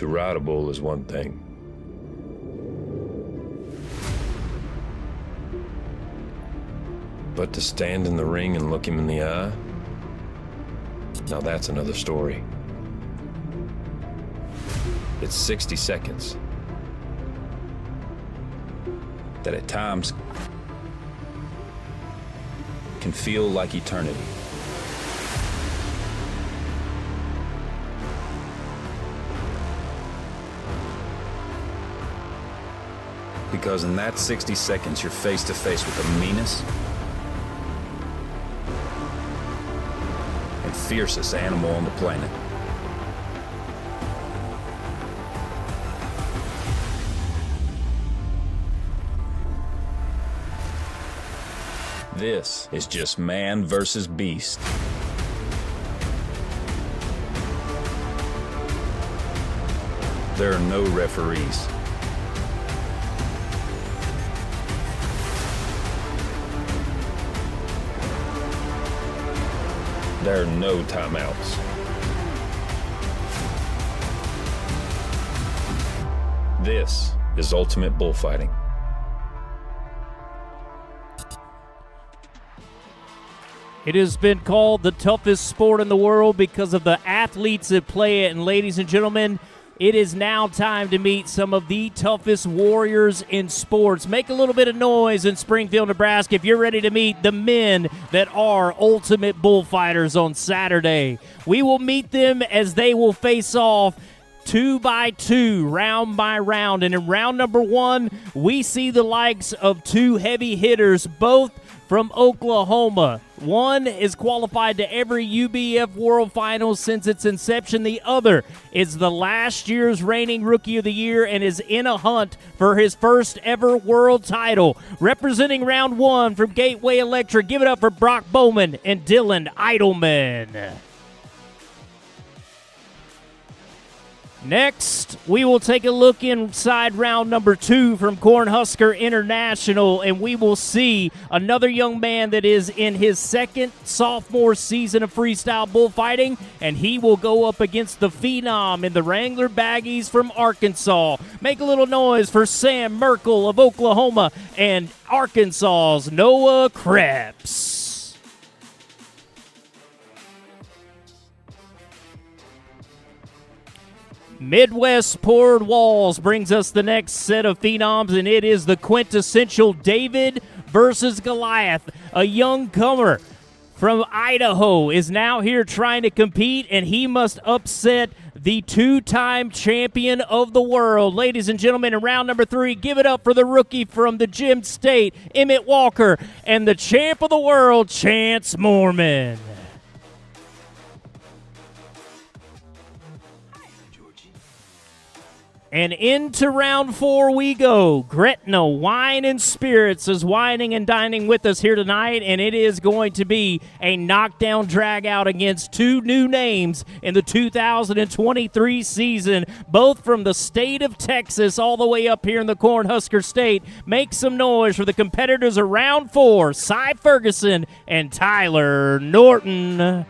To ride a bull is one thing. But to stand in the ring and look him in the eye, now that's another story. It's 60 seconds that at times can feel like eternity. Because in that 60 seconds, you're face to face with the meanest and fiercest animal on the planet. This is just man versus beast. There are no referees. There are no timeouts. This is ultimate bullfighting. It has been called the toughest sport in the world because of the athletes that play it. And ladies and gentlemen, it is now time to meet some of the toughest warriors in sports. Make a little bit of noise in Springfield, Nebraska if you're ready to meet the men that are ultimate bullfighters on Saturday. We will meet them as they will face off 2 by 2, round by round. And in round number 1, we see the likes of 2 heavy hitters, both from Oklahoma. One is qualified to every UBF World Finals since its inception. The other is the last year's reigning Rookie of the Year and is in a hunt for his first ever world title. Representing round 1 from Gateway Electric, give it up for Brock BOWMAN and Dylan IDLEMAN. Next, we will take a look inside round number 2 from Cornhusker International, and we will see another young man that is in his second sophomore season of freestyle bullfighting, and he will go up against the phenom in the Wrangler Baggies from Arkansas. Make a little noise for Sam Merkel of Oklahoma and Arkansas's Noah KREPPS. Midwest Poured Walls brings us the next set of phenoms, and it is the quintessential David versus Goliath. A young comer from Idaho is now here trying to compete, and he must upset the 2-time champion of the world. Ladies and gentlemen, in round number 3, give it up for the rookie from the Gem State, Emmett Walker, and the champ of the world, Chance Moorman. And into round 4 we go. Gretna Wine and Spirits is wining and dining with us here tonight, and it is going to be a knockdown drag-out against 2 new names in the 2023 season, both from the state of Texas all the way up here in the Cornhusker State. Make some noise for the competitors of round 4, Cy Ferguson and Tyler Norton.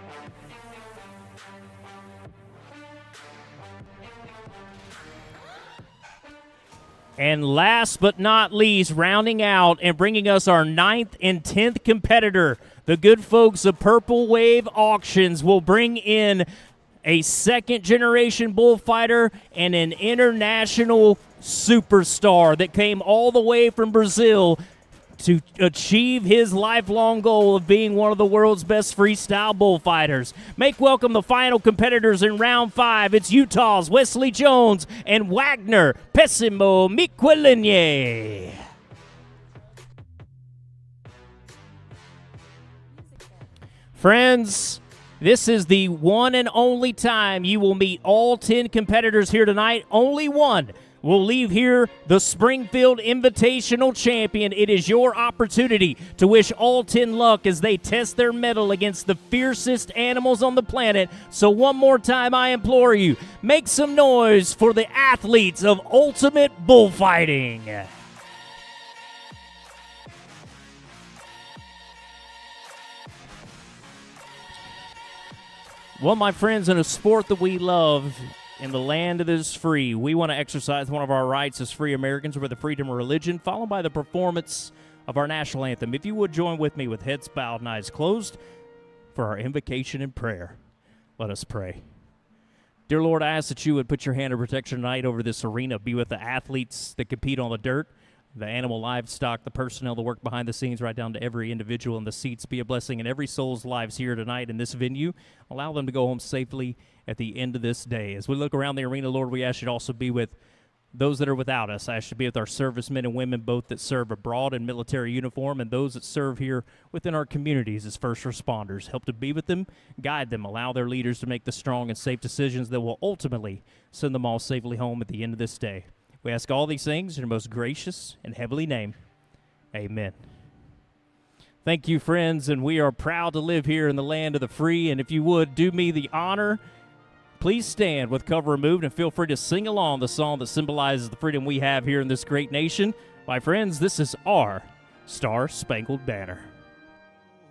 And last but not least, rounding out and bringing us our 9th and 10th competitor, the good folks of Purple Wave Auctions will bring in a second-generation bullfighter and an international superstar that came all the way from Brazil to achieve his lifelong goal of being one of the world's best freestyle bullfighters. Make welcome the final competitors in round 5. It's Utah's Wesley Jones and Wagner Pessimo Miquelinye. Friends, this is the one and only time you will meet all 10 competitors here tonight. Only one will leave here the Springfield Invitational champion. It is your opportunity to wish all 10 luck as they test their mettle against the fiercest animals on the planet. So one more time, I implore you, make some noise for the athletes of ultimate bullfighting. Well, my friends, in a sport that we love, in the land that is free. We want to exercise one of our rights as free Americans with the freedom of religion, followed by the performance of our national anthem. If you would join with me with heads bowed and eyes closed for our invocation and prayer. Let us pray. Dear Lord, I ask that you would put your hand of protection tonight over this arena. Be with the athletes that compete on the dirt, the animal livestock, the personnel, the work behind the scenes, right down to every individual in the seats. Be a blessing in every soul's lives here tonight in this venue. Allow them to go home safely at the end of this day. As we look around the arena, Lord, we ask you to also be with those that are without us. I ask you to be with our servicemen and women, both that serve abroad in military uniform and those that serve here within our communities as first responders. Help to be with them, guide them, allow their leaders to make the strong and safe decisions that will ultimately send them all safely home at the end of this day. We ask all these things in your most gracious and heavenly name. Amen. Thank you, friends, and we are proud to live here in the land of the free. And if you would, do me the honor, please stand with cover removed and feel free to sing along the song that symbolizes the freedom we have here in this great nation. My friends, this is our Star-Spangled Banner.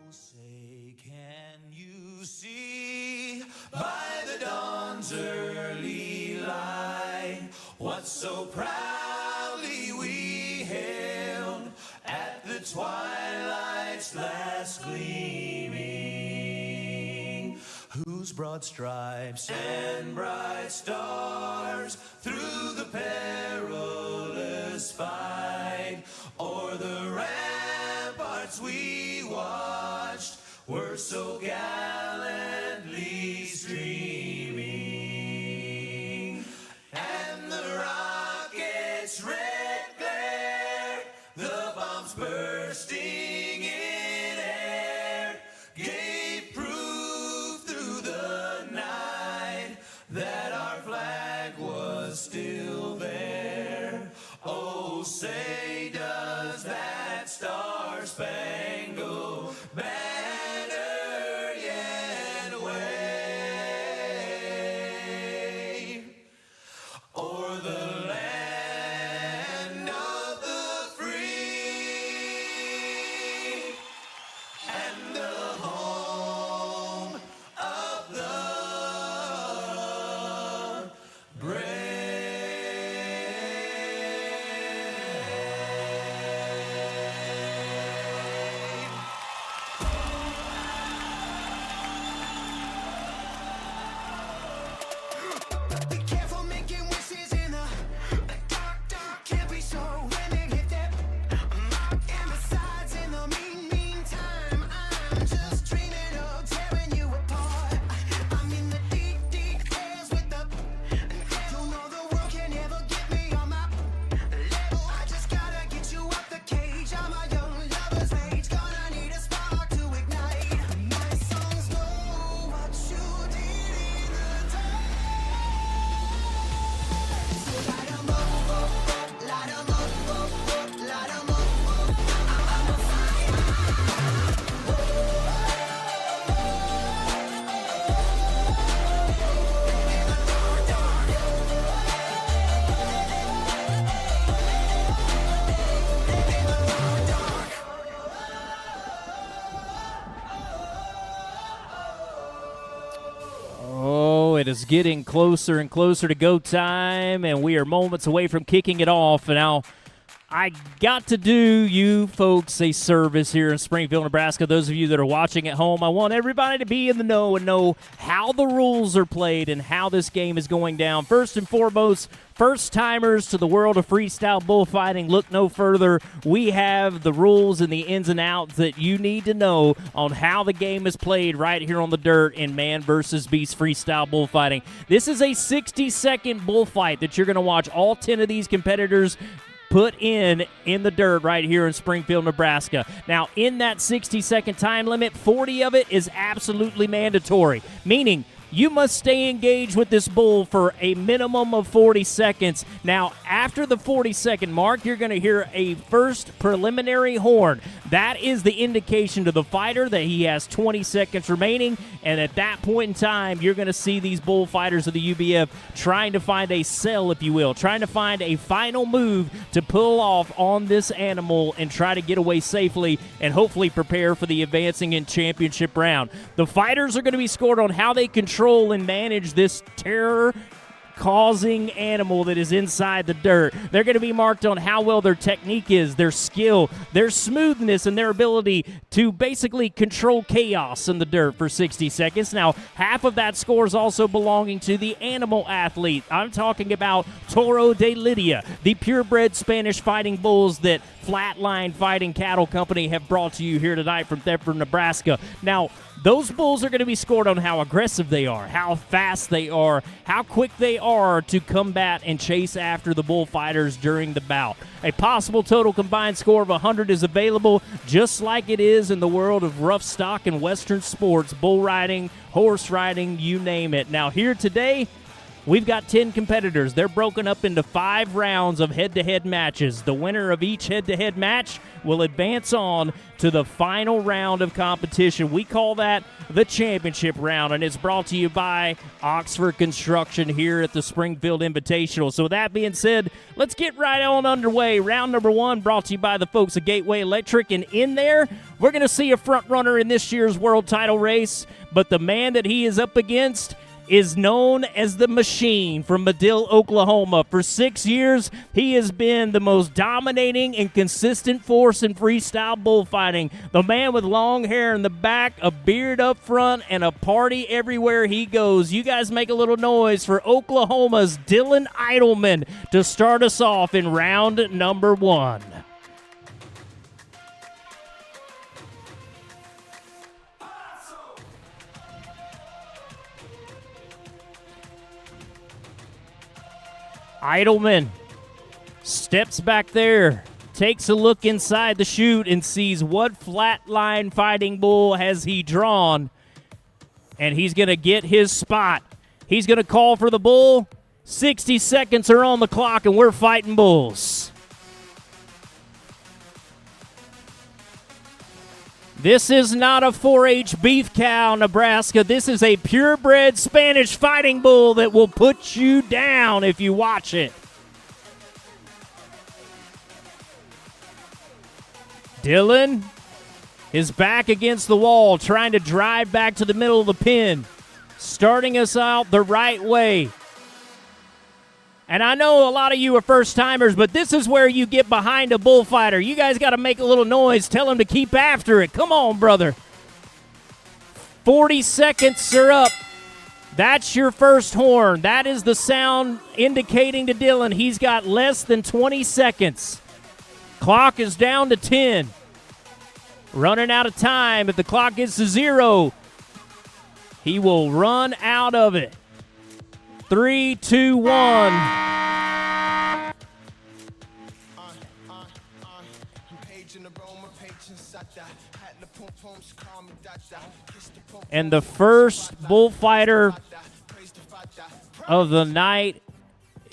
Say, can you see by the dawn's early light what so proudly we hailed at the twilight's last gleaming, whose broad stripes and bright stars through the perilous fight o'er the ramparts we watched were so gallantly streaming, and the rockets' red glare, the bombs bursting in air, gave proof through the night that our flag was still there. Oh, say does that star-spangled banner yet wave o'er the land of the free and the home of the brave. Be careful making wishes in the dark, dark. Can't be so when they hit that mark. And besides, in the meantime, I'm just dreaming of tearing you apart. I'm in the deep, deep areas with the devil. Know the world can never get me on my level. I just gotta get you up the cage. I'm a young lover's rage. Gonna need a spark to ignite. My songs know what you did in the dark. So light 'em up, light 'em up, light 'em up. I'm a fire. Oh, it is getting closer and closer to go time, and we are moments away from kicking it off. And now I got to do you folks a service here in Springfield, Nebraska. Those of you that are watching at home, I want everybody to be in the know and know how the rules are played and how this game is going down. First and foremost, first-timers to the world of freestyle bullfighting, look no further. We have the rules and the ins and outs that you need to know on how the game is played right here on the dirt in man versus beast freestyle bullfighting. This is a 60-second bullfight that you're going to watch all 10 of these competitors put in the dirt right here in Springfield, Nebraska. Now, in that 60-second time limit, 40 of it is absolutely mandatory, meaning you must stay engaged with this bull for a minimum of 40 seconds. Now, after the 40-second mark, you're going to hear a first preliminary horn. That is the indication to the fighter that he has 20 seconds remaining, and at that point in time, you're going to see these bullfighters of the UBF trying to find a sell, if you will, trying to find a final move to pull off on this animal and try to get away safely and hopefully prepare for the advancing in championship round. The fighters are going to be scored on how they control and manage this terror causing animal that is inside the dirt. They're going to be marked on how well their technique is, their skill, their smoothness, and their ability to basically control chaos in the dirt for 60 seconds. Now, half of that score is also belonging to the animal athlete. I'm talking about Toro de Lidia, the purebred Spanish fighting bulls that Flatline Fighting Cattle Company have brought to you here tonight from Thetford, Nebraska. Now, those bulls are going to be scored on how aggressive they are, how fast they are, how quick they are to combat and chase after the bullfighters during the bout. A possible total combined score of 100 is available, just like it is in the world of rough stock and Western sports, bull riding, horse riding, you name it. Now, here today, we've got 10 competitors. They're broken up into 5 rounds of head-to-head matches. The winner of each head-to-head match will advance on to the final round of competition. We call that the championship round, and it's brought to you by Oxford Construction here at the Springfield Invitational. So with that being said, let's get right on underway. Round number 1 brought to you by the folks at Gateway Electric, and in there, we're going to see a front runner in this year's world title race, but the man that he is up against is known as the Machine from Madill, Oklahoma. For 6 years, he has been the most dominating and consistent force in freestyle bullfighting. The man with long hair in the back, a beard up front, and a party everywhere he goes. You guys make a little noise for Oklahoma's Dylan IDLEMAN to start us off in round number 1. IDLEMAN steps back there, takes a look inside the chute, and sees what flatline fighting bull has he drawn. And he's going to get his spot. He's going to call for the bull. 60 seconds are on the clock, and we're fighting bulls. This is not a 4-H beef cow, Nebraska. This is a purebred Spanish fighting bull that will put you down if you watch it. Dylan is back against the wall, trying to drive back to the middle of the pin, starting us out the right way. And I know a lot of you are first-timers, but this is where you get behind a bullfighter. You guys got to make a little noise. Tell him to keep after it. Come on, brother. 40 seconds are up. That's your first horn. That is the sound indicating to Dylan he's got less than 20 seconds. Clock is down to 10. Running out of time. If the clock gets to 0, he will run out of it. 3, 2, 1. And the first bullfighter of the night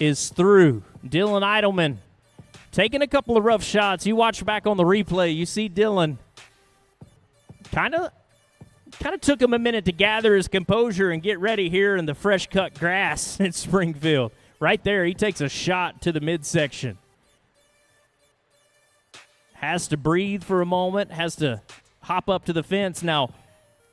is through. Dylan IDLEMAN taking a couple of rough shots. You watch back on the replay, you see Dylan kind of took him a minute to gather his composure and get ready here in the fresh-cut grass in Springfield. Right there, he takes a shot to the midsection. Has to breathe for a moment, has to hop up to the fence. Now,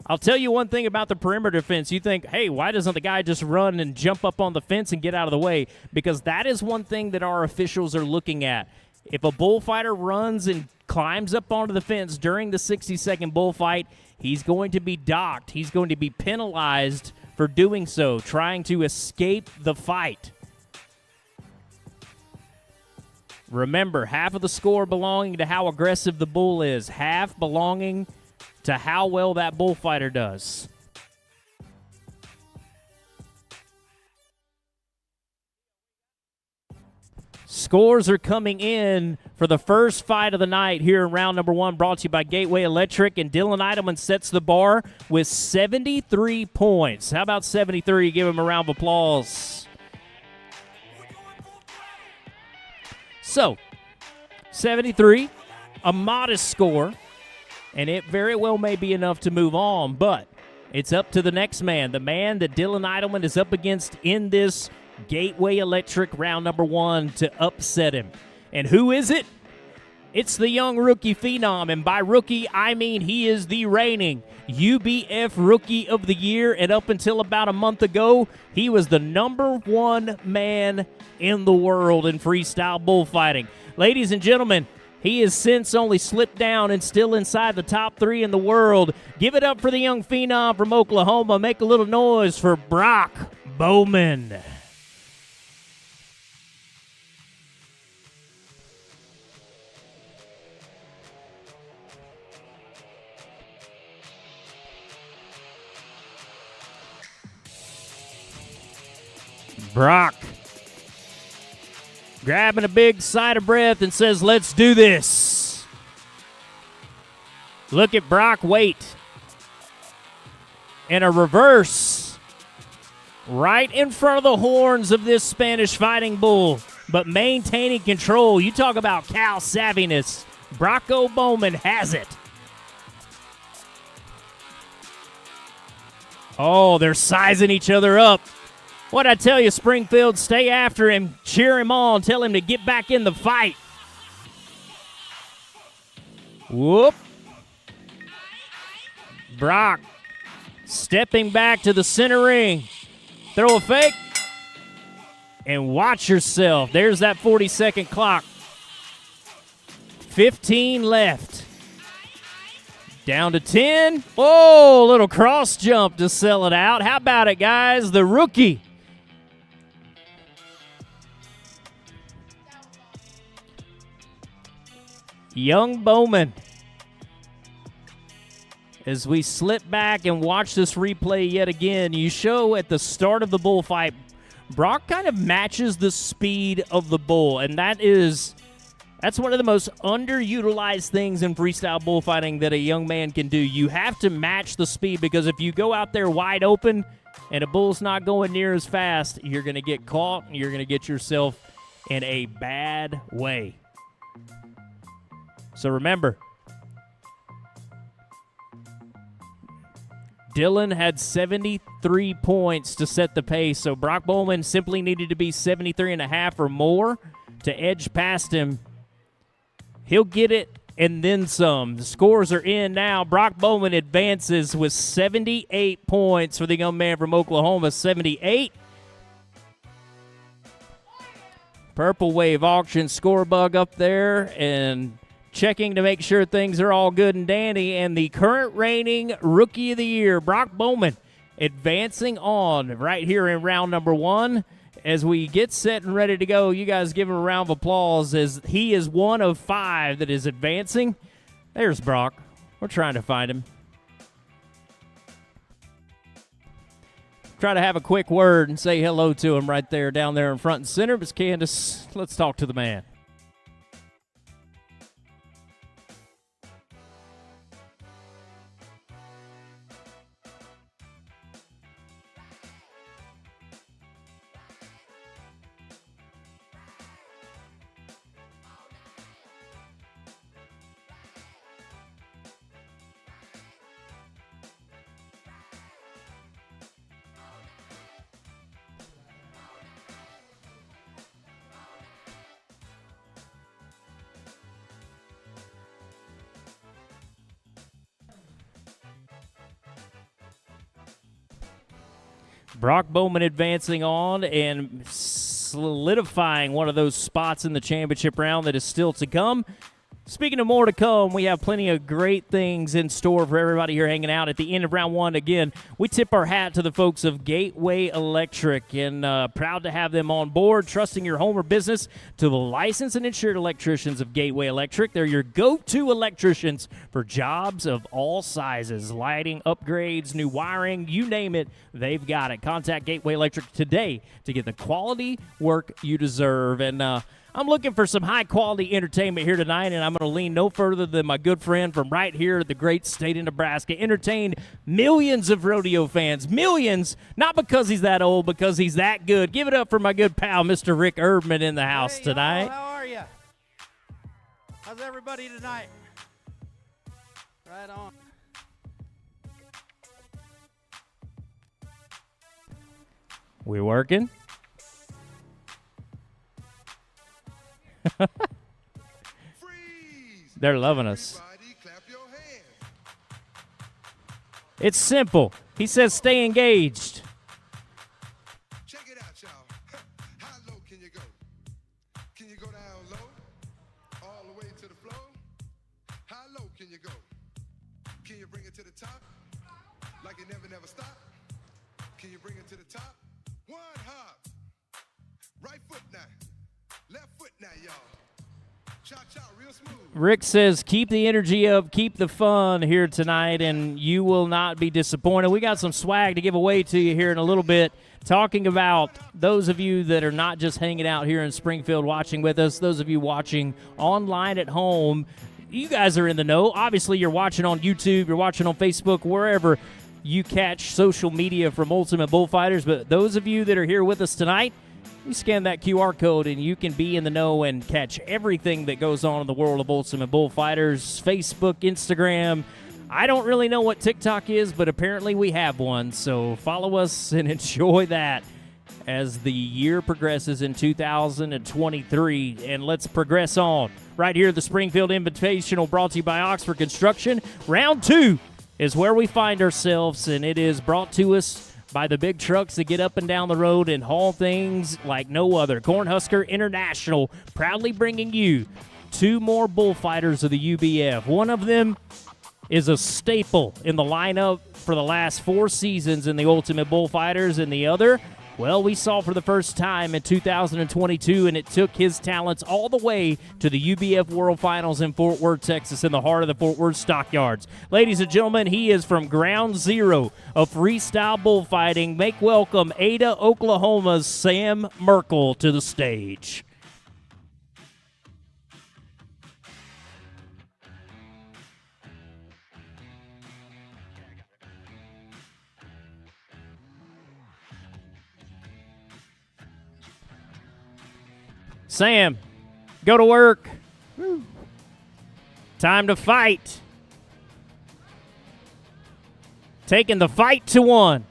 I'll tell you one thing about the perimeter fence. You think, hey, why doesn't the guy just run and jump up on the fence and get out of the way? Because that is one thing that our officials are looking at. If a bullfighter runs and climbs up onto the fence during the 60-second bullfight, he's going to be docked. He's going to be penalized for doing so, trying to escape the fight. Remember, half of the score belonging to how aggressive the bull is, half belonging to how well that bullfighter does. Scores are coming in for the first fight of the night here in round number 1, brought to you by Gateway Electric, and Dylan IDLEMAN sets the bar with 73 points. How about 73? Give him a round of applause. So, 73, a modest score, and it very well may be enough to move on, but it's up to the next man, the man that Dylan IDLEMAN is up against in this Gateway Electric round number 1 to upset him. And who is it? It's the young rookie phenom, and by rookie, I mean he is the reigning UBF Rookie of the Year, and up until about a month ago, he was the #1 man in the world in freestyle bullfighting. Ladies and gentlemen, he has since only slipped down and still inside the top 3 in the world. Give it up for the young phenom from Oklahoma. Make a little noise for BROC BOWMAN. BROC grabbing a big sigh of breath and says, let's do this. Look at BROC wait. And a reverse right in front of the horns of this Spanish fighting bull, but maintaining control. You talk about cow savviness. Bronco BOWMAN has it. Oh, they're sizing each other up. What'd I tell you, Springfield? Stay after him, cheer him on, tell him to get back in the fight. Whoop. BROC stepping back to the center ring. Throw a fake. And watch yourself. There's that 40-second clock. 15 left. Down to 10. Oh, little cross jump to sell it out. How about it, guys? The rookie. Young BOWMAN. As we slip back and watch this replay yet again, you show at the start of the bullfight, BROC kind of matches the speed of the bull, and that's one of the most underutilized things in freestyle bullfighting that a young man can do. You have to match the speed, because if you go out there wide open and a bull's not going near as fast, you're going to get caught and you're going to get yourself in a bad way. So remember, Dylan had 73 points to set the pace, so BROC BOWMAN simply needed to be 73.5 or more to edge past him. He'll get it and then some. The scores are in now. BROC BOWMAN advances with 78 points for the young man from Oklahoma. 78. Purple Wave Auction score bug up there and checking to make sure things are all good and dandy. And the current reigning Rookie of the Year, BROC BOWMAN, advancing on right here in round number 1. As we get set and ready to go, you guys give him a round of applause, as he is one of 5 that is advancing. There's BROC. We're trying to find him. Try to have a quick word and say hello to him right there, down there in front and center. But Candace, let's talk to the man. BROC BOWMAN advancing on and solidifying one of those spots in the championship round that is still to come. Speaking of more to come, we have plenty of great things in store for everybody here hanging out. At the end of round 1, again, we tip our hat to the folks of Gateway Electric, and proud to have them on board, trusting your home or business to the licensed and insured electricians of Gateway Electric. They're your go-to electricians for jobs of all sizes, lighting, upgrades, new wiring, you name it, they've got it. Contact Gateway Electric today to get the quality work you deserve. And I'm looking for some high-quality entertainment here tonight, and I'm going to lean no further than my good friend from right here at the great state of Nebraska. Entertained millions of rodeo fans. Millions, not because he's that old, because he's that good. Give it up for my good pal, Mr. Rick Erdman, in the house tonight. How are you? How's everybody tonight? Right on. We working? They're loving us. Everybody clap your hands. It's simple. He says stay engaged. Check it out, y'all. How low can you go? Can you go down low? All the way to the floor? How low can you go? Can you bring it to the top? Like it never stop? Can you bring it to the top? One hop. Right foot now. Left foot now, y'all. Cha-cha, real smooth. Rick says keep the energy up, keep the fun here tonight, and you will not be disappointed. We got some swag to give away to you here in a little bit, talking about those of you that are not just hanging out here in Springfield watching with us, those of you watching online at home. You guys are in the know. Obviously, you're watching on YouTube, you're watching on Facebook, wherever you catch social media from Ultimate Bullfighters. But those of you that are here with us tonight, you scan that QR code and you can be in the know and catch everything that goes on in the world of Ultimate Bullfighters, Facebook, Instagram. I don't really know what TikTok is, but apparently we have one. So follow us and enjoy that as the year progresses in 2023. And let's progress on. Right here at the Springfield Invitational, brought to you by Oxford Construction. Round 2 is where we find ourselves, and it is brought to us by the big trucks that get up and down the road and haul things like no other. Cornhusker International proudly bringing you 2 more bullfighters of the UBF. One of them is a staple in the lineup for the last 4 seasons in the Ultimate Bullfighters, and the other, well, we saw for the first time in 2022, and it took his talents all the way to the UBF World Finals in Fort Worth, Texas, in the heart of the Fort Worth Stockyards. Ladies and gentlemen, he is from ground zero of freestyle bullfighting. Make welcome Ada, Oklahoma's Sam Merkel to the stage. Sam, go to work. Woo. Time to fight. Taking the fight to 1.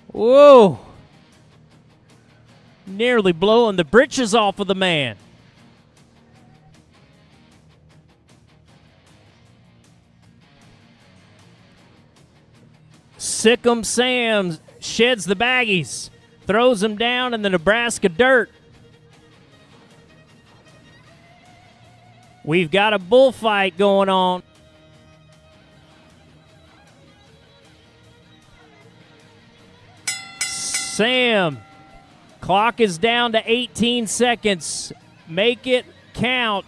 Whoa. Nearly blowing the britches off of the man. Sick'em Sam sheds the baggies. Throws them down in the Nebraska dirt. We've got a bullfight going on. Sam, clock is down to 18 seconds. Make it count,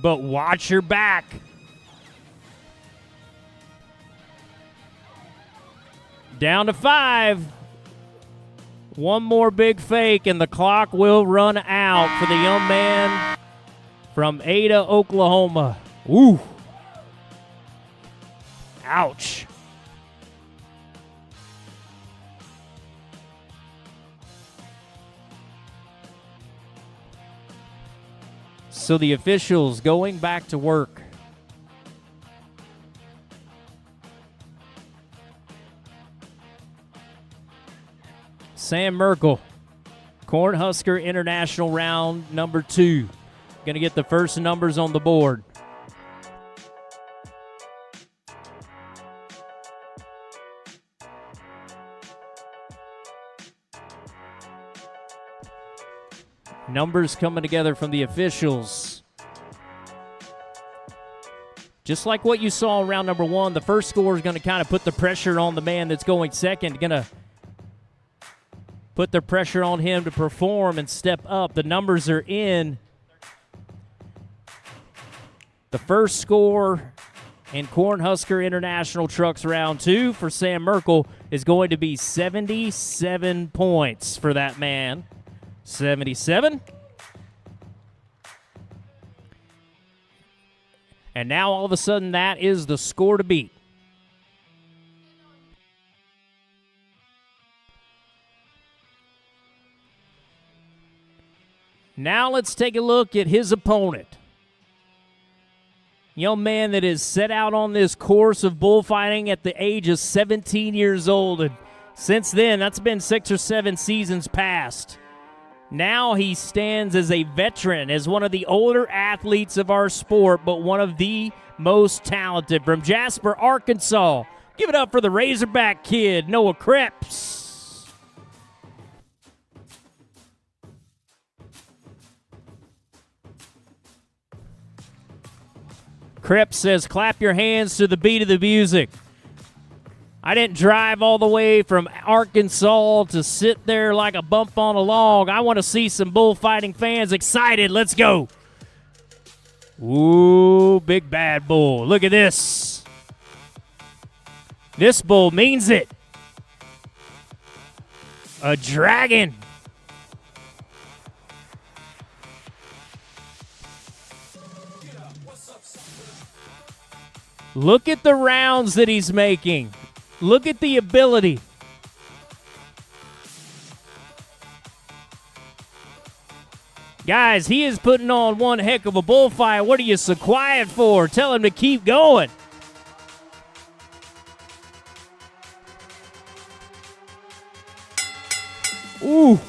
but watch your back. Down to 5. One more big fake, and the clock will run out for the young man from Ada, Oklahoma. Ooh. Ouch. So the officials going back to work. Sam Merkel, Cornhusker International round number 2. Going to get the first numbers on the board. Numbers coming together from the officials. Just like what you saw in round number 1, the first score is going to kind of put the pressure on the man that's going second. Going to put the pressure on him to perform and step up. The numbers are in. The first score in Cornhusker International Trucks Round 2 for Sam Merkel is going to be 77 points for that man. 77. And now all of a sudden that is the score to beat. Now let's take a look at his opponent. Young man that is set out on this course of bullfighting at the age of 17 years old. And since then, that's been 6 or 7 seasons past. Now he stands as a veteran, as one of the older athletes of our sport, but one of the most talented. From Jasper, Arkansas, give it up for the Razorback kid, Noah KREPPS. KREPPS says, clap your hands to the beat of the music. I didn't drive all the way from Arkansas to sit there like a bump on a log. I want to see some bullfighting fans excited. Let's go. Ooh, big bad bull. Look at this. This bull means it. A dragon. Look at the rounds that he's making. Look at the ability. Guys, he is putting on one heck of a bullfight. What are you so quiet for? Tell him to keep going. Ooh,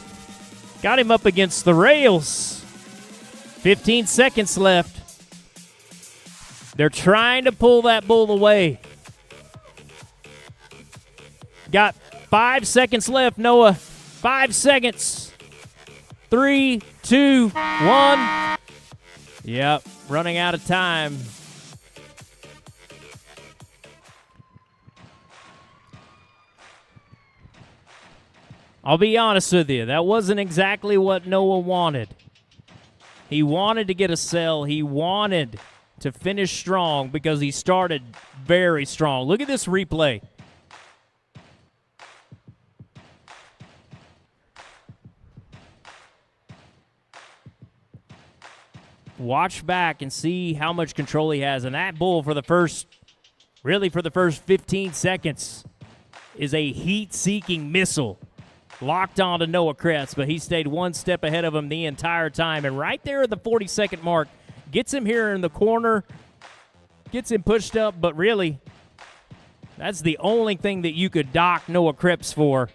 got him up against the rails. 15 seconds left. They're trying to pull that bull away. Got 5 seconds left, Noah. 5 seconds. 3, 2, 1. Yep, running out of time. I'll be honest with you, that wasn't exactly what Noah wanted. He wanted to get a sell. He wanted to finish strong because he started very strong. Look at this replay. Watch back and see how much control he has. And that bull for the first 15 seconds is a heat-seeking missile. Locked on to Noah KREPPS, but he stayed one step ahead of him the entire time. And right there at the 40-second mark, gets him here in the corner, gets him pushed up, but really, that's the only thing that you could dock Noah KREPPS for.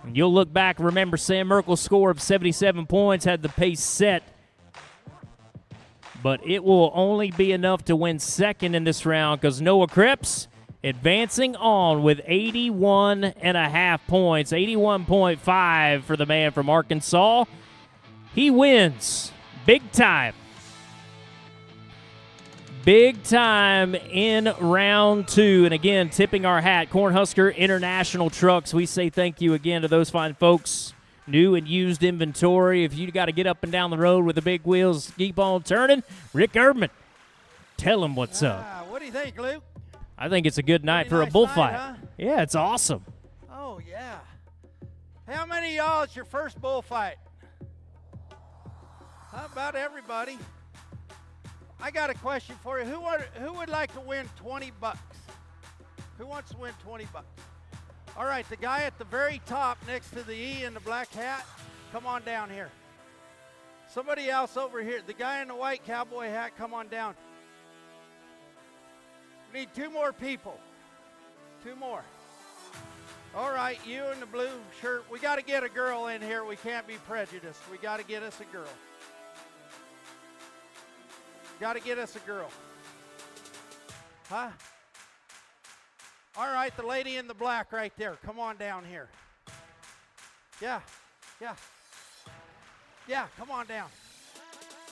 And you'll look back, remember Sam Merkel's score of 77 points had the pace set, but it will only be enough to win second in this round because Noah KREPPS advancing on with 81.5 points, 81.5 for the man from Arkansas. He wins big time. Big time in round two. And again, tipping our hat, Cornhusker International Trucks. We say thank you again to those fine folks. New and used inventory. If you got to get up and down the road with the big wheels, keep on turning. Rick Erdman, tell him what's up. What do you think, Luke? I think it's a good night for Pretty a nice bullfight. night, huh? Yeah, it's awesome. Oh, yeah. How many of y'all it's your first bullfight? How about everybody? I got a question for you. Who would like to win 20 bucks? Who wants to win 20 bucks? All right, the guy at the very top next to the E in the black hat, come on down here. Somebody else over here. The guy in the white cowboy hat, come on down. We need 2 more people. 2 more. All right, you in the blue shirt. We got to get a girl in here. We can't be prejudiced. We got to get us a girl. Got to get us a girl. Huh? All right, the lady in the black right there. Come on down here. Yeah, yeah. Yeah, come on down.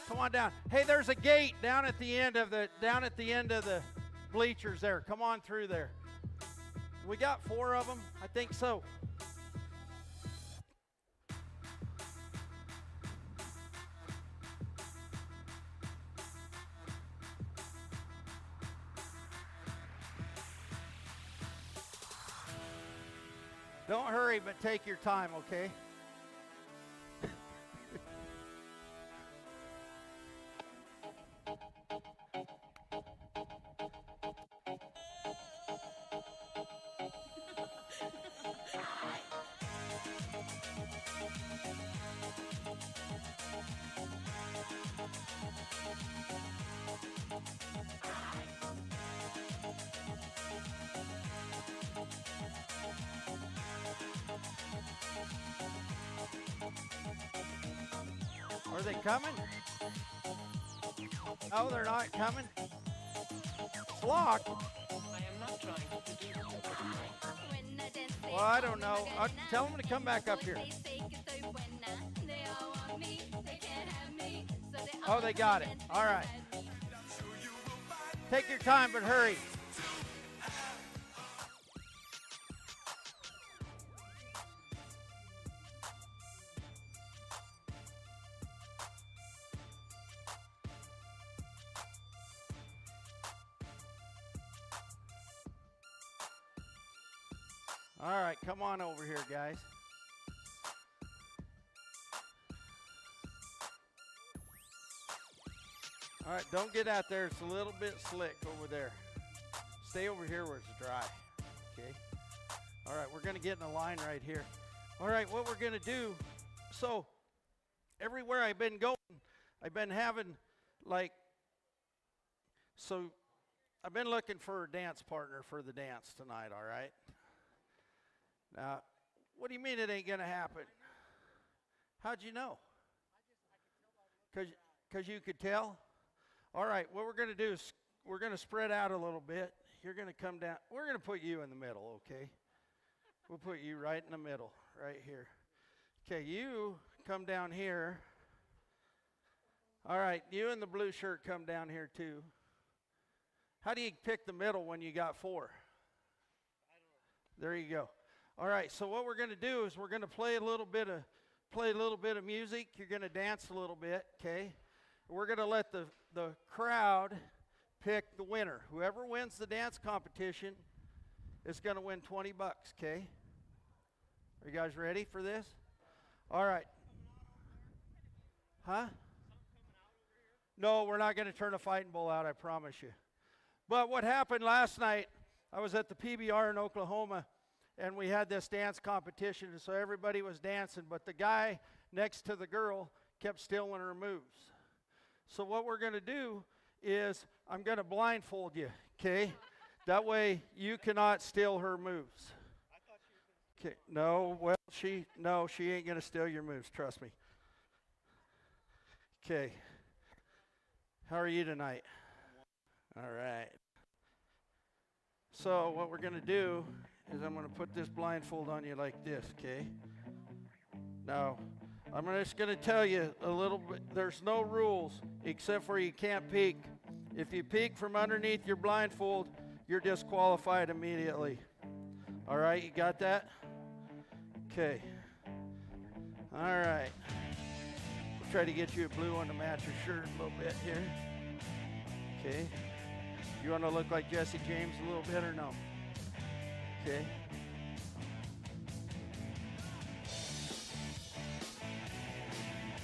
Come on down. Hey, there's a gate down at the end of the bleachers there. Come on through there. We got 4 of them? I think so. Don't hurry, but take your time, okay? Are they coming? No, they're not coming. It's locked. Well, I don't know. Tell them to come back up here. Oh, they got it. All right. Take your time, but hurry. All right, come on over here, guys. All right, don't get out there. It's a little bit slick over there. Stay over here where it's dry, okay? All right, we're gonna get in a line right here. All right, what we're gonna do, so everywhere I've been going, I've been having so I've been looking for a dance partner for the dance tonight, all right? Now, what do you mean it ain't gonna happen? How'd you know? Because you could tell? All right, what we're gonna do is we're gonna spread out a little bit. You're gonna come down. We're gonna put you in the middle, okay? We'll put you right in the middle, right here. Okay, you come down here. All right, you in the blue shirt come down here too. How do you pick the middle when you got 4? There you go. All right, so what we're going to do is we're going to play a little bit of music. You're going to dance a little bit, okay? We're going to let the crowd pick the winner. Whoever wins the dance competition is going to win 20 bucks, okay? Are you guys ready for this? All right. Huh? No, we're not going to turn a fighting bull out, I promise you. But what happened last night, I was at the PBR in Oklahoma, and we had this dance competition, and so everybody was dancing, but the guy next to the girl kept stealing her moves. So what we're going to do is I'm going to blindfold you, okay? That way you cannot steal her moves. Okay, no, well, she ain't going to steal your moves, trust me. Okay. How are you tonight? All right. So what we're going to do is I'm going to put this blindfold on you like this, okay? Now, I'm just going to tell you a little bit. There's no rules except for you can't peek. If you peek from underneath your blindfold, you're disqualified immediately. All right, you got that? Okay. All right. We'll try to get you a blue one to match your shirt a little bit here. Okay. You want to look like Jesse James a little bit or no? Okay.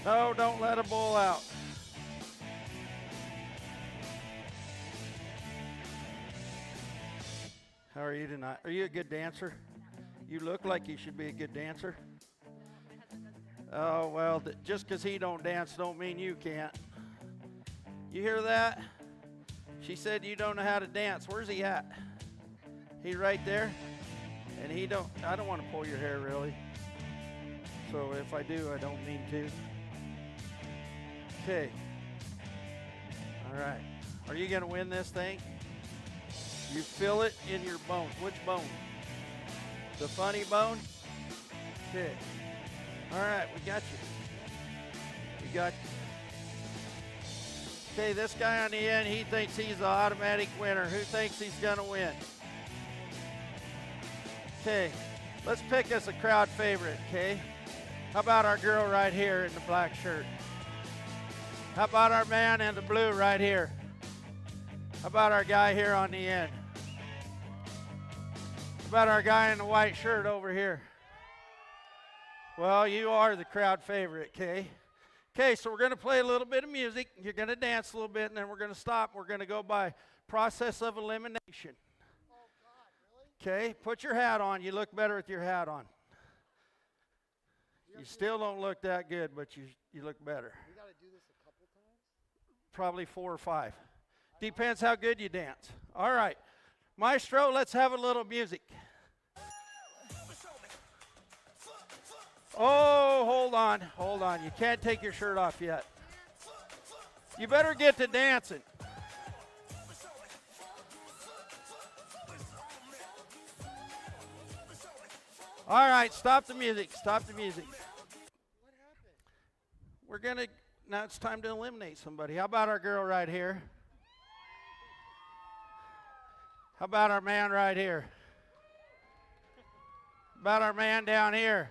No, don't let a bull out. How are you tonight? Are you a good dancer? You look like you should be a good dancer. Oh, well, just because he don't dance don't mean you can't. You hear that? She said you don't know how to dance. Where's he at? He right there? And I don't want to pull your hair really. So if I do, I don't mean to. Okay. All right. Are you going to win this thing? You feel it in your bones. Which bone? The funny bone? Okay. All right, we got you. We got you. Okay, this guy on the end, he thinks he's the automatic winner. Who thinks he's going to win? Okay, let's pick us a crowd favorite, okay? How about our girl right here in the black shirt? How about our man in the blue right here? How about our guy here on the end? How about our guy in the white shirt over here? Well, you are the crowd favorite, okay? Okay, so we're going to play a little bit of music. You're going to dance a little bit, and then we're going to stop. We're going to go by process of elimination. Oh, God, really? Okay, put your hat on. You look better with your hat on. You still don't look that good, but you look better. We got to do this a couple times? Probably 4 or 5. Depends how good you dance. All right. Maestro, let's have a little music. Oh, hold on. Hold on. You can't take your shirt off yet. You better get to dancing. All right, stop the music. Stop the music. We're going to, now it's time to eliminate somebody. How about our girl right here? How about our man right here? How about our man down here?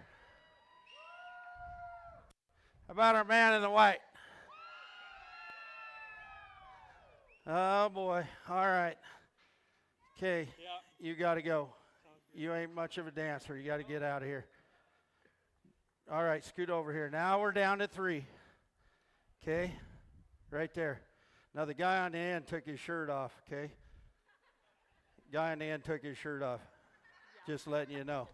How about our man in the white? Oh boy. All right. Okay. You got to go. You ain't much of a dancer. You got to get out of here. All right, scoot over here. Now we're down to 3. Okay? Right there. Now the guy on the end took his shirt off, okay? Guy on the end took his shirt off. Just letting you know.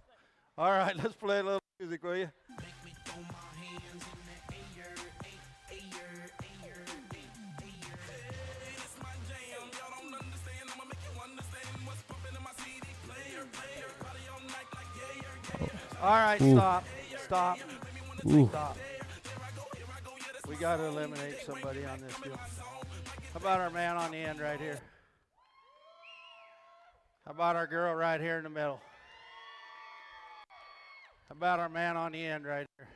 All right, let's play a little music, will you? All right, stop. Stop. Stop. We got to eliminate somebody on this deal. How about our man on the end right here? How about our girl right here in the middle? How about our man on the end right here?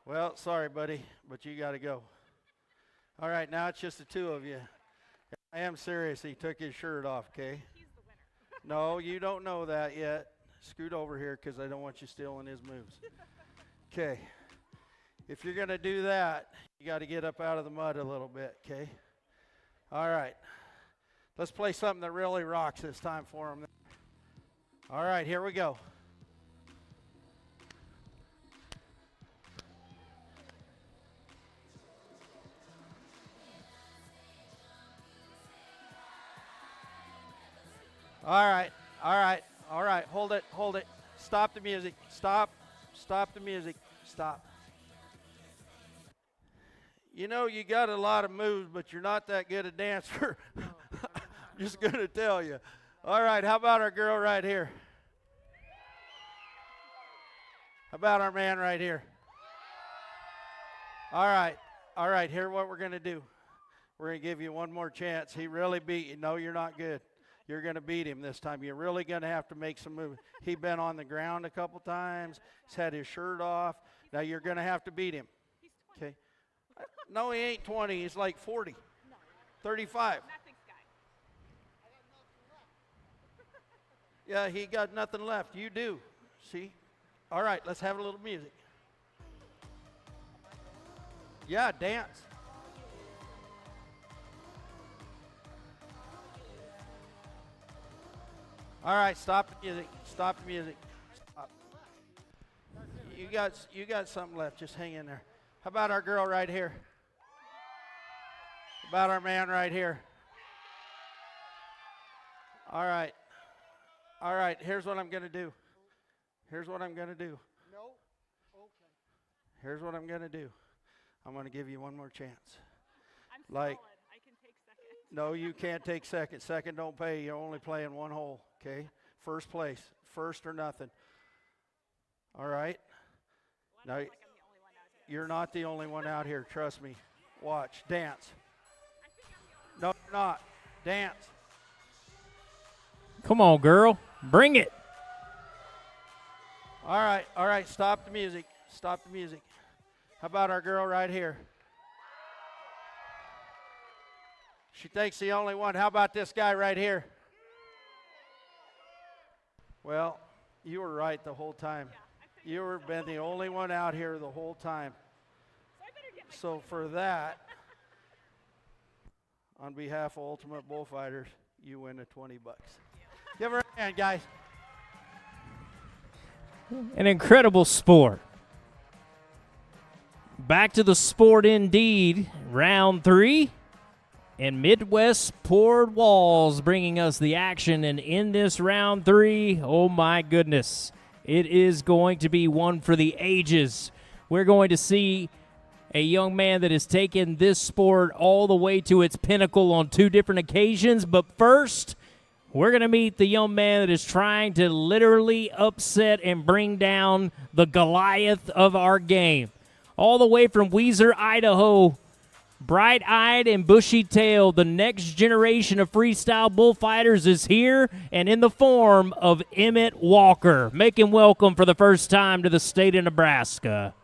Well, sorry, buddy, but you got to go. All right, now it's just the 2 of you. I am serious. He took his shirt off, okay? No, you don't know that yet. Scoot over here because I don't want you stealing his moves. Okay. If you're going to do that, you got to get up out of the mud a little bit, okay? All right. Let's play something that really rocks this time for him. All right, here we go. All right, all right, all right. Hold it, hold it. Stop the music. Stop. Stop the music. Stop. You know, you got a lot of moves, but you're not that good a dancer. Just going to tell you. All right, how about our girl right here? How about our man right here? All right, here's what we're going to do. We're going to give you one more chance. He really beat you. No, you're not good. You're going to beat him this time. You're really going to have to make some moves. He's been on the ground a couple times. He's had his shirt off. Now you're going to have to beat him. Okay. No, he ain't 20. He's like 40. 35. Yeah, he got nothing left. You do. See? All right, let's have a little music. Yeah, dance. All right, stop the music. Stop the music. Stop. You got something left. Just hang in there. How about our girl right here? How about our man right here? All right. All right, here's what I'm going to do. Here's what I'm going to do. No? Okay. Here's what I'm going to do. I'm going to give you one more chance. I'm solid. I can take second. No, you can't take second. Second don't pay. You're only playing one hole, okay? First place. First or nothing. All right? Well, Now, like I'm the only one out here. you're not the only one out here. Trust me. Watch. Dance. I think I'm the only No, you're not. Dance. Come on, girl. Bring it. All right. Stop the music. Stop the music. How about our girl right here? She thinks the only one. How about this guy right here? Well, you were right the whole time. You were been the only one out here the whole time. So I better get my So for that, on behalf of Ultimate Bullfighters, you win the $20. Give her a hand, guys. An incredible sport. Back to the sport indeed. Round 3. And Midwest Poured Walls bringing us the action. And in this round 3, oh my goodness, it is going to be one for the ages. We're going to see a young man that has taken this sport all the way to its pinnacle on 2 different occasions. But first, we're going to meet the young man that is trying to literally upset and bring down the Goliath of our game. all the way from Weiser, Idaho. Bright-eyed and bushy-tailed, the next generation of freestyle bullfighters is here and in the form of Emmett Walker. Make him welcome for the first time to the state of Nebraska.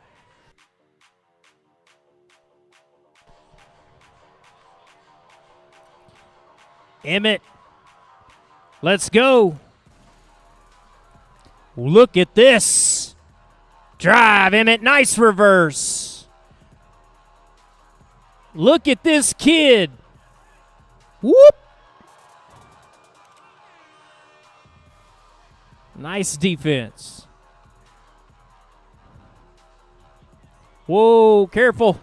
Emmett, let's go. Look at this. Drive, Emmett. Nice reverse. Look at this kid. Whoop. Nice defense. Whoa, careful.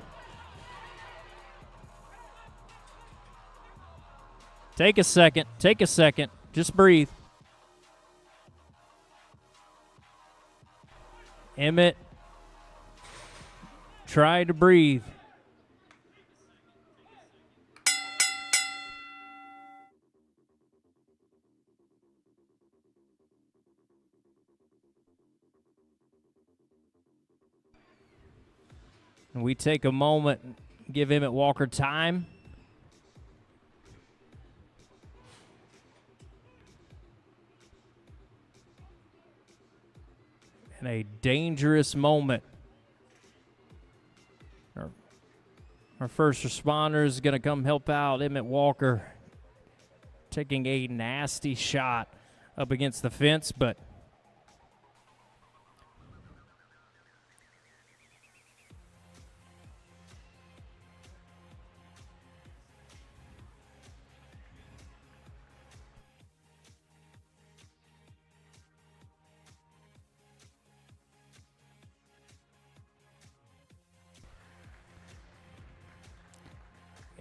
Take a second. Take a second. Just breathe. Emmett, try to breathe. And we take a moment and give Emmett Walker time. And a dangerous moment. Our first responder is going to come help out Emmett Walker, taking a nasty shot up against the fence, but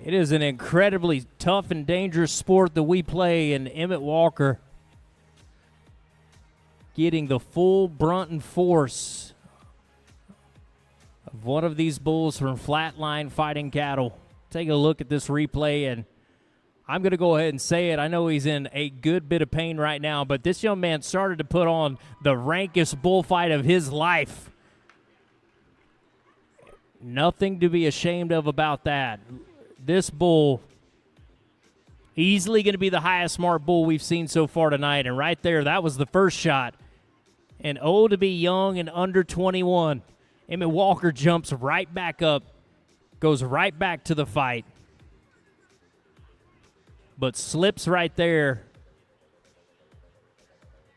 it is an incredibly tough and dangerous sport that we play, and Emmett Walker getting the full brunt and force of one of these bulls from Flatline Fighting Cattle. Take a look at this replay, and I'm going to go ahead and say it. I know he's in a good bit of pain right now, but this young man started to put on the rankest bullfight of his life. Nothing to be ashamed of about that. This bull, easily going to be the highest marked bull we've seen so far tonight. And right there, that was the first shot. And oh, to be young and under 21. Emmett Walker jumps right back up, goes right back to the fight, but slips right there.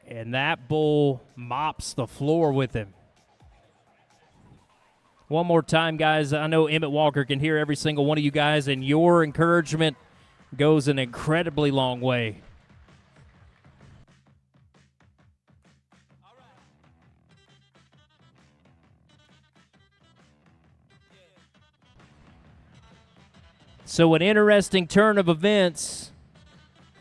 And that bull mops the floor with him. One more time, guys. I know Emmett Walker can hear every single one of you guys, and your encouragement goes an incredibly long way. So an interesting turn of events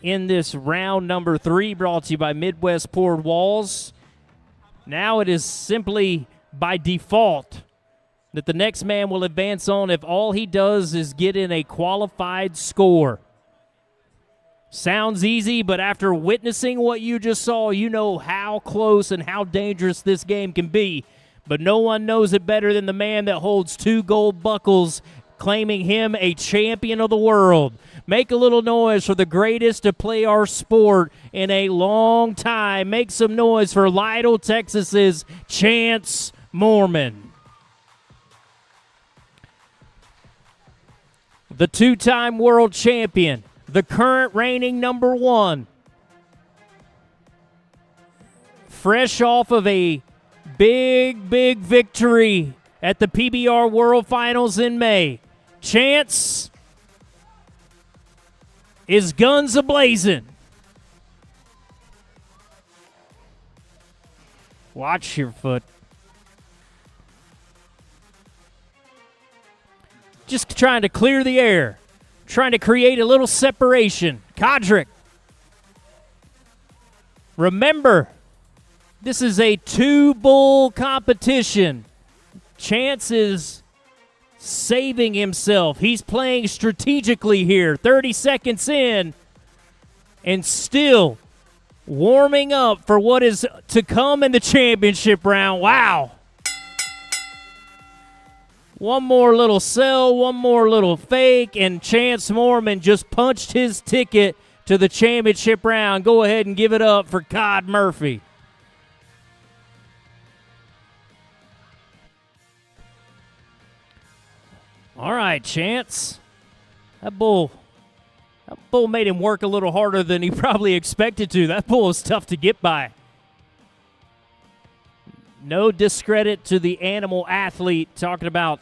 in this round number 3, brought to you by Midwest Poured Walls. Now it is simply by default that the next man will advance on if all he does is get in a qualified score. Sounds easy, but after witnessing what you just saw, you know how close and how dangerous this game can be. But no one knows it better than the man that holds 2 gold buckles, claiming him a champion of the world. Make a little noise for the greatest to play our sport in a long time. Make some noise for Lytle, Texas's Chance Moorman. The 2-time world champion, the current reigning number 1. Fresh off of a big, big victory at the PBR World Finals in May. Chance is guns a-blazing. Watch your foot. Just trying to clear the air, trying to create a little separation. Kodrick. Remember, this is a 2-bull competition. Chance is saving himself. He's playing strategically here. 30 seconds in, and still warming up for what is to come in the championship round. Wow. One more little sell, one more little fake, and Chance Moorman just punched his ticket to the championship round. Go ahead and give it up for Cod Murphy. All right, Chance. That bull made him work a little harder than he probably expected to. That bull was tough to get by. No discredit to the animal athlete. Talking about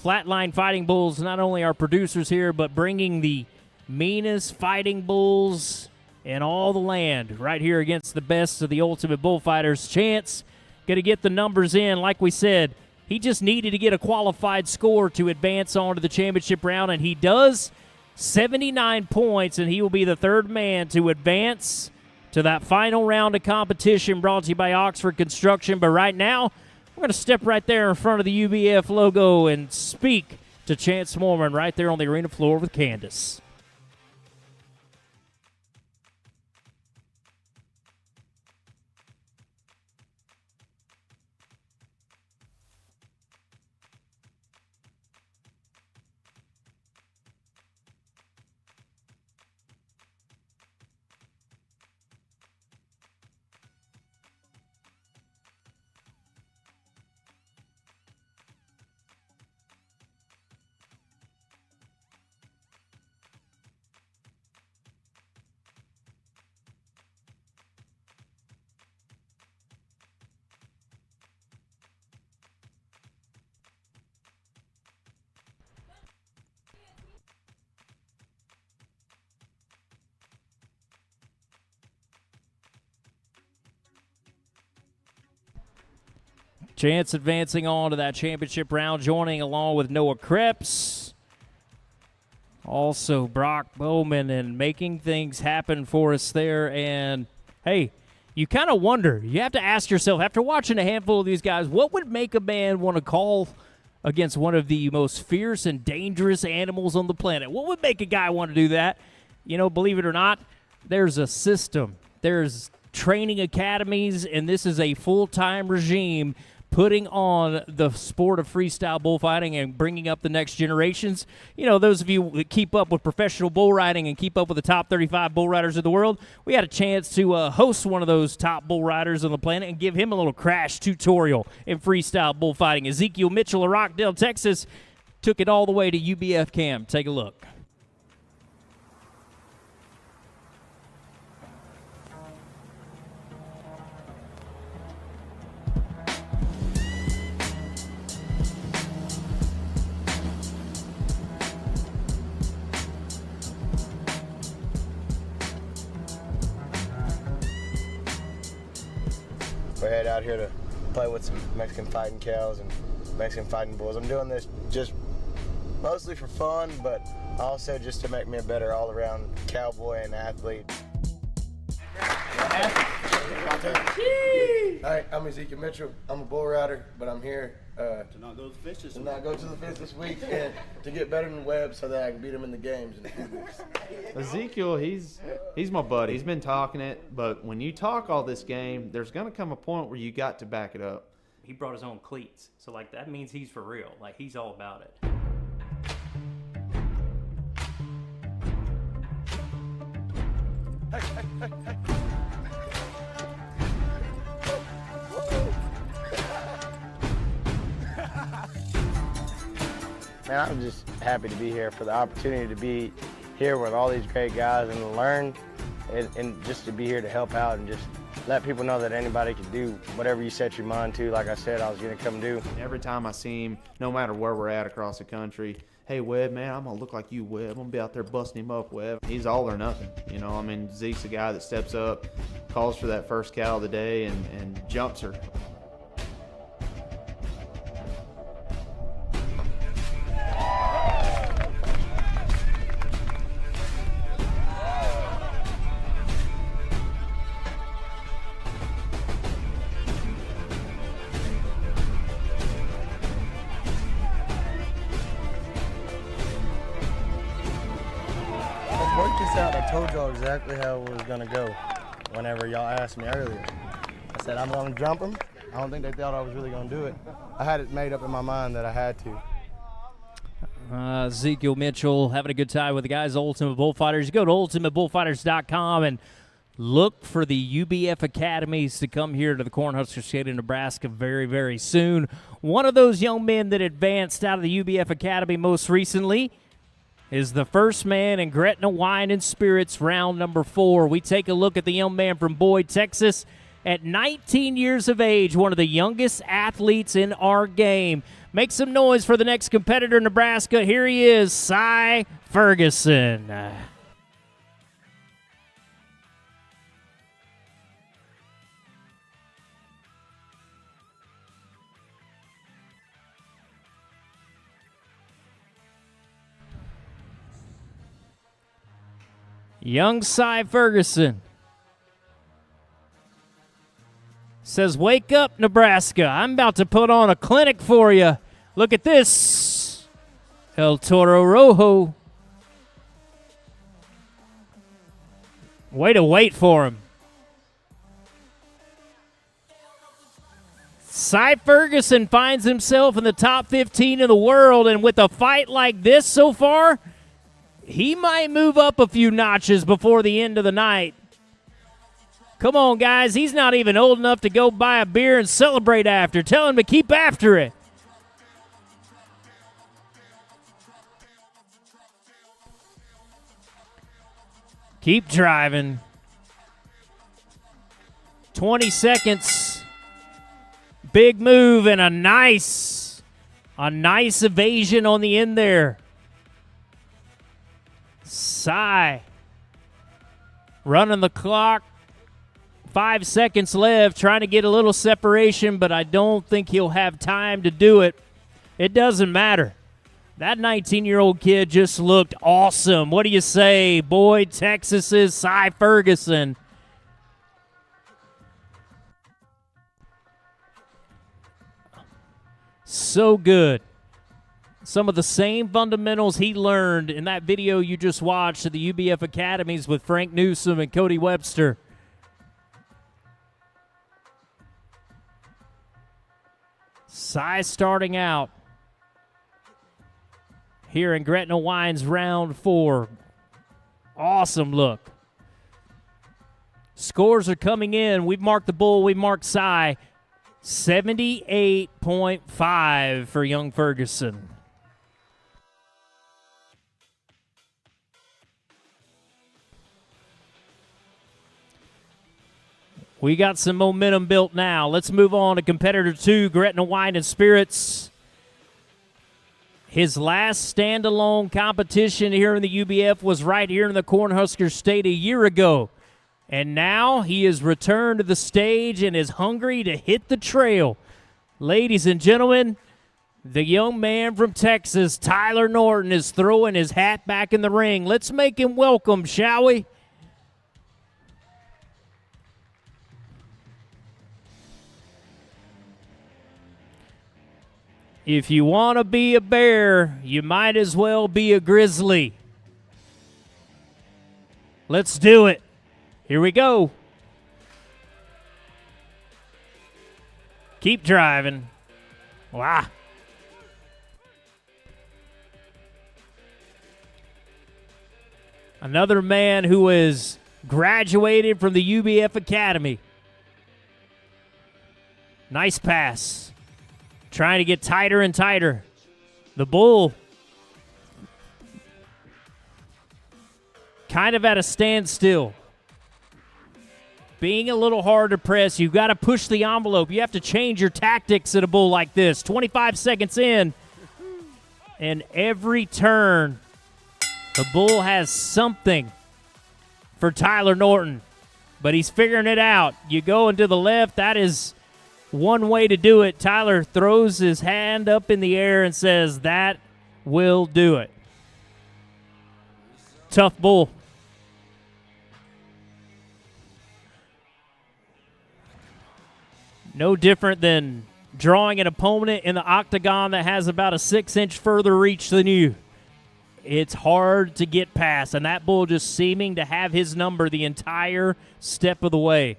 Flatline Fighting Bulls, not only our producers here, but bringing the meanest fighting bulls in all the land right here against the best of the ultimate bullfighters. Chance going to get the numbers in. Like we said, he just needed to get a qualified score to advance on to the championship round, and he does. 79 points, and he will be the third man to advance to that final round of competition, brought to you by Oxford Construction. But right now, we're going to step right there in front of the UBF logo and speak to Chance Moorman right there on the arena floor with Candace. Chance advancing on to that championship round, joining along with Noah KREPPS. Also BROC, BOWMAN, and making things happen for us there. And, hey, you kind of wonder, you have to ask yourself, after watching a handful of these guys, what would make a man want to call against one of the most fierce and dangerous animals on the planet? What would make a guy want to do that? You know, believe it or not, there's a system. There's training academies, and this is a full-time regime putting on the sport of freestyle bullfighting and bringing up the next generations. You know, those of you that keep up with professional bull riding and keep up with the top 35 bull riders of the world, we had a chance to host one of those top bull riders on the planet and give him a little crash tutorial in freestyle bullfighting. Ezekiel Mitchell of Rockdale, Texas, took it all the way to UBF camp. Take a look. We're headed out here to play with some Mexican fighting cows and Mexican fighting bulls. I'm doing this just mostly for fun, but also just to make me a better all-around cowboy and athlete. Hi, I'm Ezekiel Mitchell. I'm a bull rider, but I'm here to not go to the fence this week. not go to the fence this week and to get better than Webb so that I can beat him in the games in a few weeks. Ezekiel, he's my buddy. He's been talking it, but when you talk all this game, there's going to come a point where you got to back it up. He brought his own cleats, so like that means he's for real. Like he's all about it. Man, I'm just happy to be here, for the opportunity to be here with all these great guys and to learn and just to be here to help out and just let people know that anybody can do whatever you set your mind to. Like I said, I was going to come do. Every time I see him, no matter where we're at across the country, hey, Webb, man, I'm going to look like you, Webb. I'm going to be out there busting him up, Webb. He's all or nothing. You know, I mean, Zeke's a guy that steps up, calls for that first cow of the day, and jumps her. Worked this out. I told y'all exactly how it was gonna go whenever y'all asked me earlier. I said I'm gonna jump him. I don't think they thought I was really gonna do it. I had it made up in my mind that I had to. Ezekiel Mitchell having a good time with the guys, Ultimate Bullfighters. You go to ultimatebullfighters.com and look for the UBF academies to come here to the Cornhusker State of Nebraska very, very soon. One of those young men that advanced out of the UBF academy most recently is the first man in Gretna Wine and Spirits round number 4. We take a look at the young man from Boyd, Texas. At 19 years of age, one of the youngest athletes in our game. Make some noise for the next competitor in Nebraska. Here he is, Cy Ferguson. Young Cy Ferguson says, "Wake up, Nebraska. I'm about to put on a clinic for you. Look at this. El Toro Rojo." Way to wait for him. Cy Ferguson finds himself in the top 15 in the world, and with a fight like this so far, he might move up a few notches before the end of the night. Come on, guys. He's not even old enough to go buy a beer and celebrate after. Tell him to keep after it. Keep driving. 20 seconds. Big move and a nice evasion on the end there. Cy running the clock. 5 seconds left, trying to get a little separation, but I don't think he'll have time to do it. It doesn't matter. That 19-year-old kid just looked awesome. What do you say, Boyd, Texas's Cy Ferguson? So good. Some of the same fundamentals he learned in that video you just watched at the UBF Academies with Frank Newsom and Cody Webster. Cy starting out here in Gretna Wine's round 4. Awesome look. Scores are coming in. We've marked the bull. We've marked Cy. 78.5 for young Ferguson. We got some momentum built now. Let's move on to competitor 2, Gretna Wine and Spirits. His last standalone competition here in the UBF was right here in the Cornhusker State a year ago. And now he has returned to the stage and is hungry to hit the trail. Ladies and gentlemen, the young man from Texas, Tyler Norton, is throwing his hat back in the ring. Let's make him welcome, shall we? If you want to be a bear, you might as well be a grizzly. Let's do it. Here we go. Keep driving. Wow. Another man who is graduated from the UBF Academy. Nice pass. Trying to get tighter and tighter. The bull kind of at a standstill. Being a little hard to press. You've got to push the envelope. You have to change your tactics at a bull like this. 25 seconds in. And every turn, the bull has something for Tyler Norton. But he's figuring it out. You go into the left. That is one way to do it. Tyler throws his hand up in the air and says, "That will do it." Tough bull. No different than drawing an opponent in the octagon that has about a 6-inch further reach than you. It's hard to get past, and that bull just seeming to have his number the entire step of the way.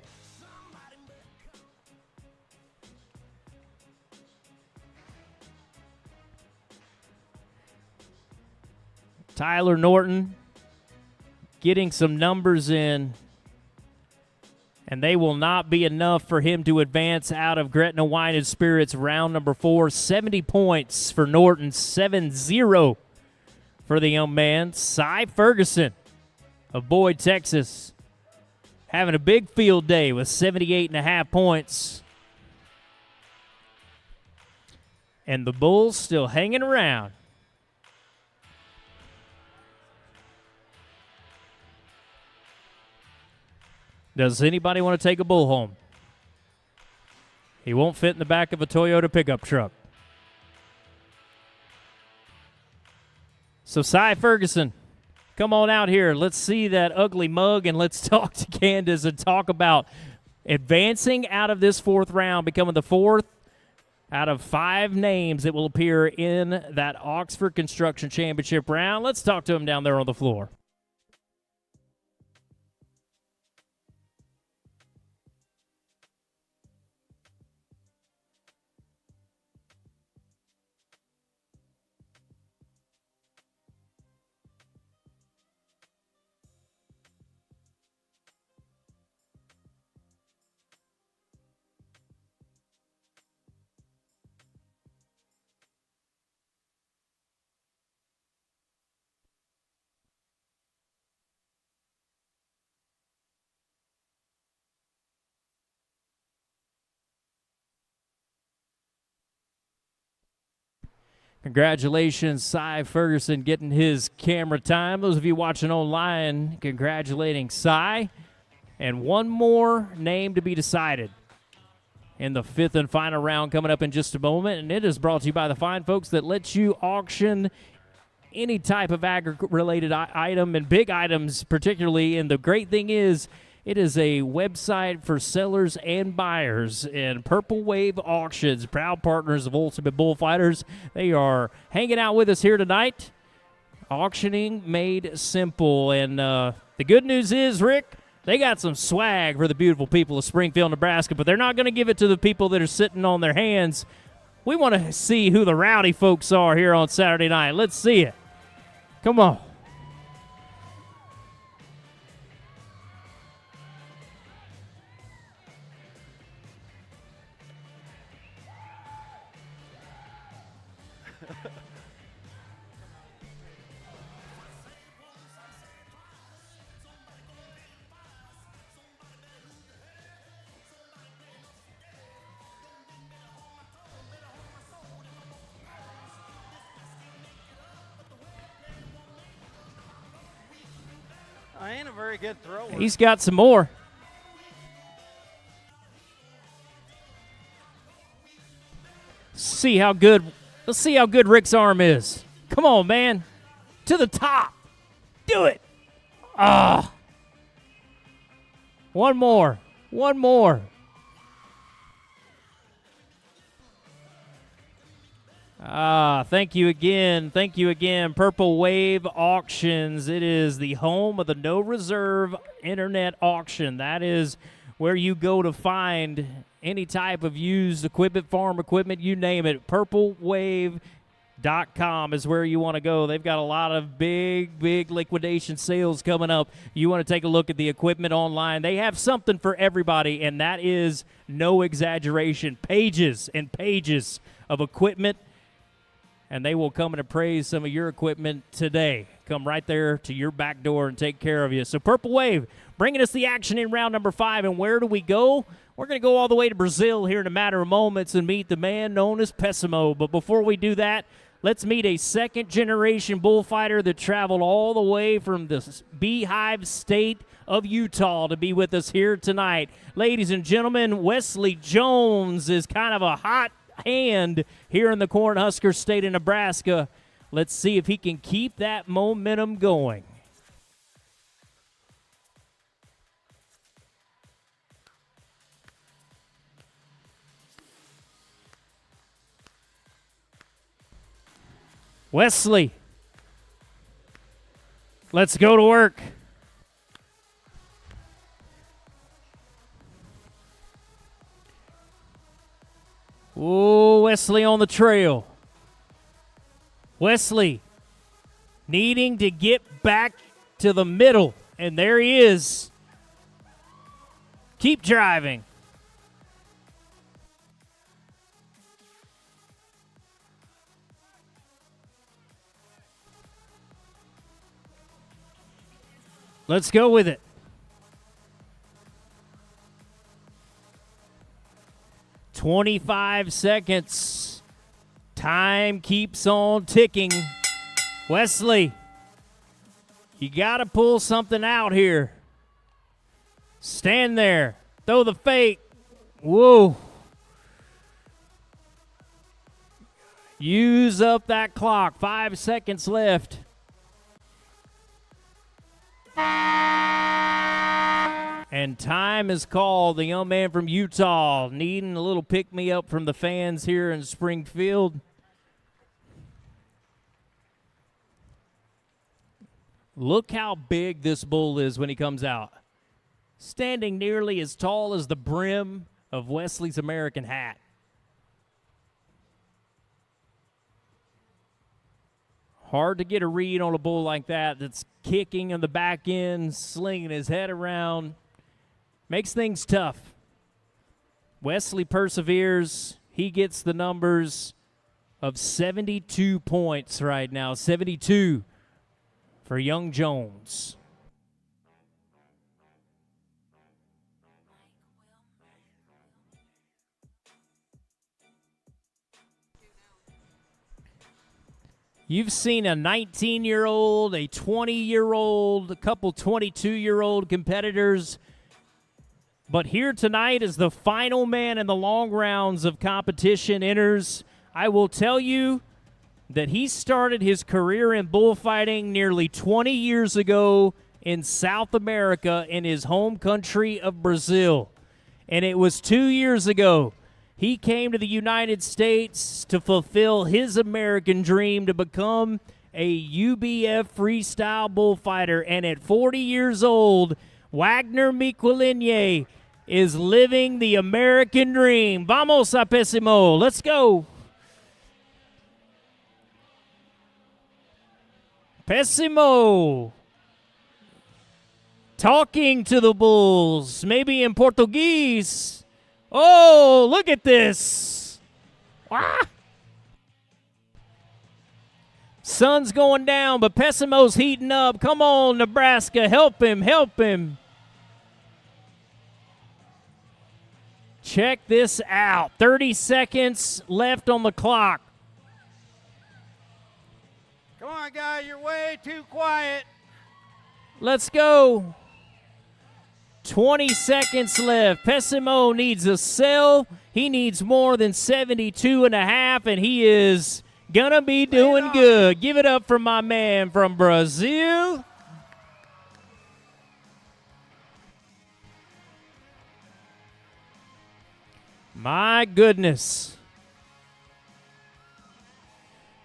Tyler Norton getting some numbers in, and they will not be enough for him to advance out of Gretna Wine and Spirits round number 4. 70 points for Norton, 7-0 for the young man. Cy Ferguson of Boyd, Texas, having a big field day with 78.5 points. And the Bulls still hanging around. Does anybody want to take a bull home? He won't fit in the back of a Toyota pickup truck. So, Cy Ferguson, come on out here. Let's see that ugly mug, and let's talk to Candace and talk about advancing out of this 4th round, becoming the 4th out of 5 names that will appear in that Oxford Construction Championship round. Let's talk to him down there on the floor. Congratulations, Cy Ferguson, getting his camera time. Those of you watching online, congratulating Cy. And one more name to be decided in the 5th and final round coming up in just a moment. And it is brought to you by the fine folks that let you auction any type of agri-related item and big items particularly. And the great thing is, it is a website for sellers and buyers. And Purple Wave Auctions, proud partners of Ultimate Bullfighters. They are hanging out with us here tonight. Auctioning made simple. And the good news is, Rick, they got some swag for the beautiful people of Springfield, Nebraska, but they're not going to give it to the people that are sitting on their hands. We want to see who the rowdy folks are here on Saturday night. Let's see it. Come on. I ain't a very good thrower. He's got some more. See how good. Let's see how good Rick's arm is. Come on, man. To the top. Do it. Ah. One more. One more. Thank you again. Thank you again, Purple Wave Auctions. It is the home of the No Reserve Internet Auction. That is where you go to find any type of used equipment, farm equipment, you name it. PurpleWave.com is where you want to go. They've got a lot of big liquidation sales coming up. You want to take a look at the equipment online. They have something for everybody, and that is no exaggeration. Pages and pages of equipment, and they will come and appraise some of your equipment today. Come right there to your back door and take care of you. So Purple Wave bringing us the action in round number 5. And where do we go? We're going to go all the way to Brazil here in a matter of moments and meet the man known as Pessimo. But before we do that, let's meet a second-generation bullfighter that traveled all the way from the Beehive State of Utah to be with us here tonight. Ladies and gentlemen, Wesley Jones is kind of a hot hand here in the Cornhusker State of Nebraska. Let's see if he can keep that momentum going. Wesley, let's go to work. Oh, Wesley on the trail. Wesley needing to get back to the middle. And there he is. Keep driving. Let's go with it. 25 seconds. Time keeps on ticking. Westlee, you got to pull something out here. Stand there. Throw the fake. Whoa. Use up that clock. 5 seconds left. And time is called. The young man from Utah needing a little pick-me-up from the fans here in Springfield. Look how big this bull is when he comes out. Standing nearly as tall as the brim of Westlee's American hat. Hard to get a read on a bull like that that's kicking on the back end, slinging his head around. Makes things tough. Westlee perseveres. He gets the numbers of 72 points right now. 72 for young Jones. You've seen a 19-year-old, a 20-year-old, a couple 22-year-old competitors. But here tonight is the final man in the long rounds of competition enters. I will tell you that he started his career in bullfighting nearly 20 years ago in South America in his home country of Brazil. And it was 2 years ago he came to the United States to fulfill his American dream to become a UBF freestyle bullfighter. And at 40 years old, Wagner Miquelinje is living the American dream. Vamos a Pessimo. Let's go. Pessimo. Talking to the bulls, maybe in Portuguese. Oh, look at this. Ah. Sun's going down, but Pessimo's heating up. Come on, Nebraska. Help him, help him. Check this out. 30 seconds left on the clock. Come on, guy, you're way too quiet. Let's go. 20 seconds left. Pessimo needs a sell. He needs more than 72 and a half, and he is going to be doing good. Give it up for my man from Brazil. My goodness.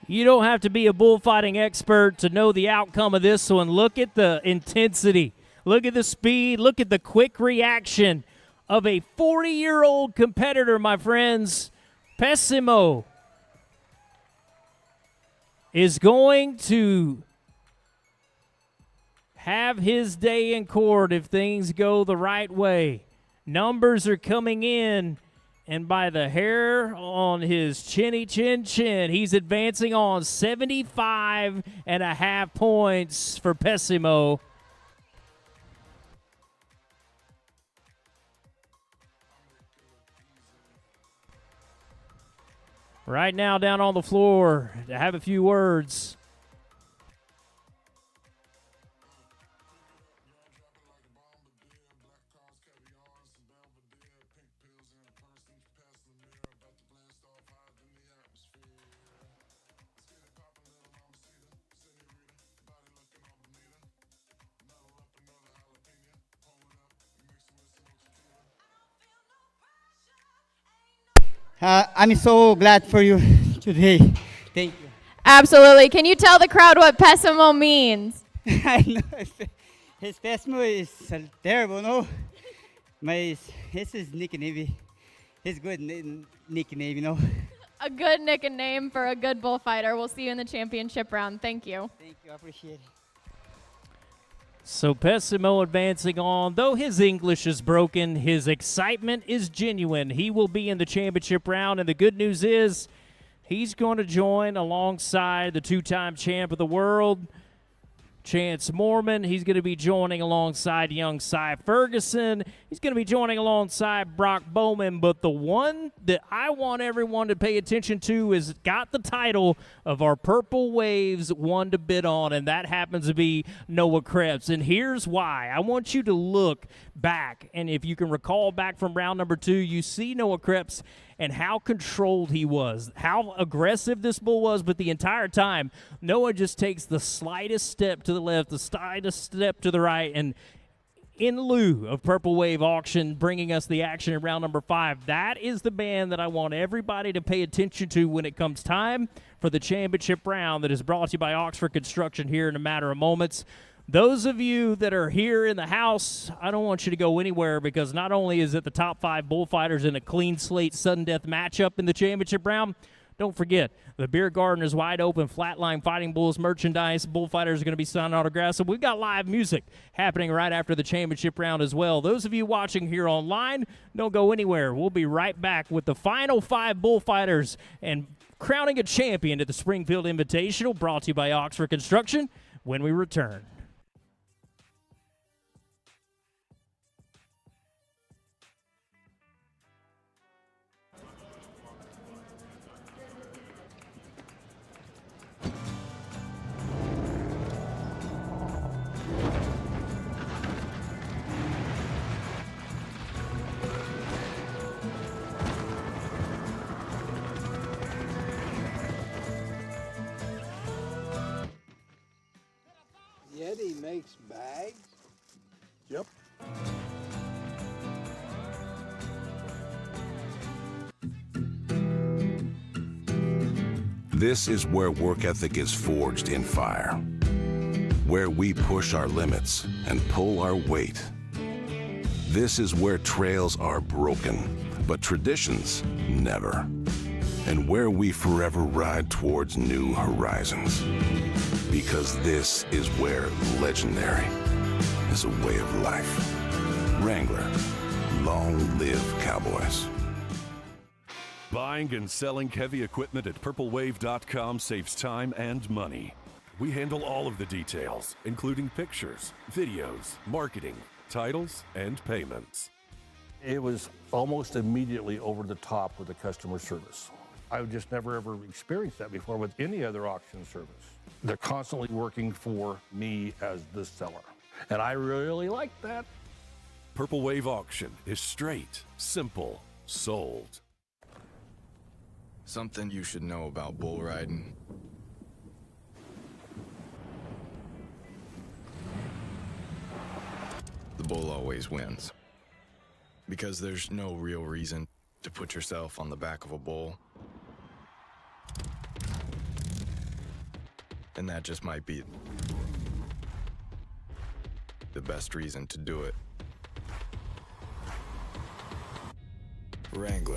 You don't have to be a bullfighting expert to know the outcome of this one. Look at the intensity. Look at the speed. Look at the quick reaction of a 40-year-old competitor, my friends. Pessimo is going to have his day in court if things go the right way. Numbers are coming in, and by the hair on his chinny chin chin, he's advancing on 75 and a half points for Pessimo. Right now down on the floor to have a few words. I'm so glad for you today. Thank you. Absolutely. Can you tell the crowd what Pessimo means? I know. His Pessimo is terrible, no? But his is nickname. His good nickname, you know? a good nickname for a good bullfighter. We'll see you in the championship round. Thank you. Thank you. I appreciate it. So Pessimo advancing on. Though his English is broken, his excitement is genuine. He will be in the championship round, and the good news is he's going to join alongside the two-time champ of the world, Chance Moorman. He's going to be joining alongside young Cy Ferguson. He's going to be joining alongside Brock Bowman. But the one that I want everyone to pay attention to is got the title of our Purple Waves one to bid on, and that happens to be Noah KREPPS. And here's why. I want you to look back, and if you can recall back from round number 2, you see Noah KREPPS and how controlled he was, how aggressive this bull was, but the entire time, Noah just takes the slightest step to the left, the slightest step to the right, and in lieu of Purple Wave Auction bringing us the action in round number 5, that is the band that I want everybody to pay attention to when it comes time for the championship round that is brought to you by Oxford Construction here in a matter of moments. Those of you that are here in the house, I don't want you to go anywhere, because not only is it the top 5 bullfighters in a clean slate sudden death matchup in the championship round, don't forget, the beer garden is wide open, Flatline Fighting Bulls merchandise, bullfighters are going to be signing autographs, and we've got live music happening right after the championship round as well. Those of you watching here online, don't go anywhere. We'll be right back with the final 5 bullfighters and crowning a champion at the Springfield Invitational, brought to you by Oxford Construction, when we return. Yeti makes bags? Yep. This is where work ethic is forged in fire, where we push our limits and pull our weight. This is where trails are broken, but traditions never, and where we forever ride towards new horizons. Because this is where legendary is a way of life. Wrangler, long live cowboys. Buying and selling heavy equipment at purplewave.com saves time and money. We handle all of the details, including pictures, videos, marketing, titles, and payments. It was almost immediately over the top with the customer service. I've just never ever experienced that before with any other auction service. They're constantly working for me as the seller, and I really like that. Purple Wave Auction is straight, simple, sold. Something you should know about bull riding. The bull always wins. Because there's no real reason to put yourself on the back of a bull. And that just might be the best reason to do it. Wrangler.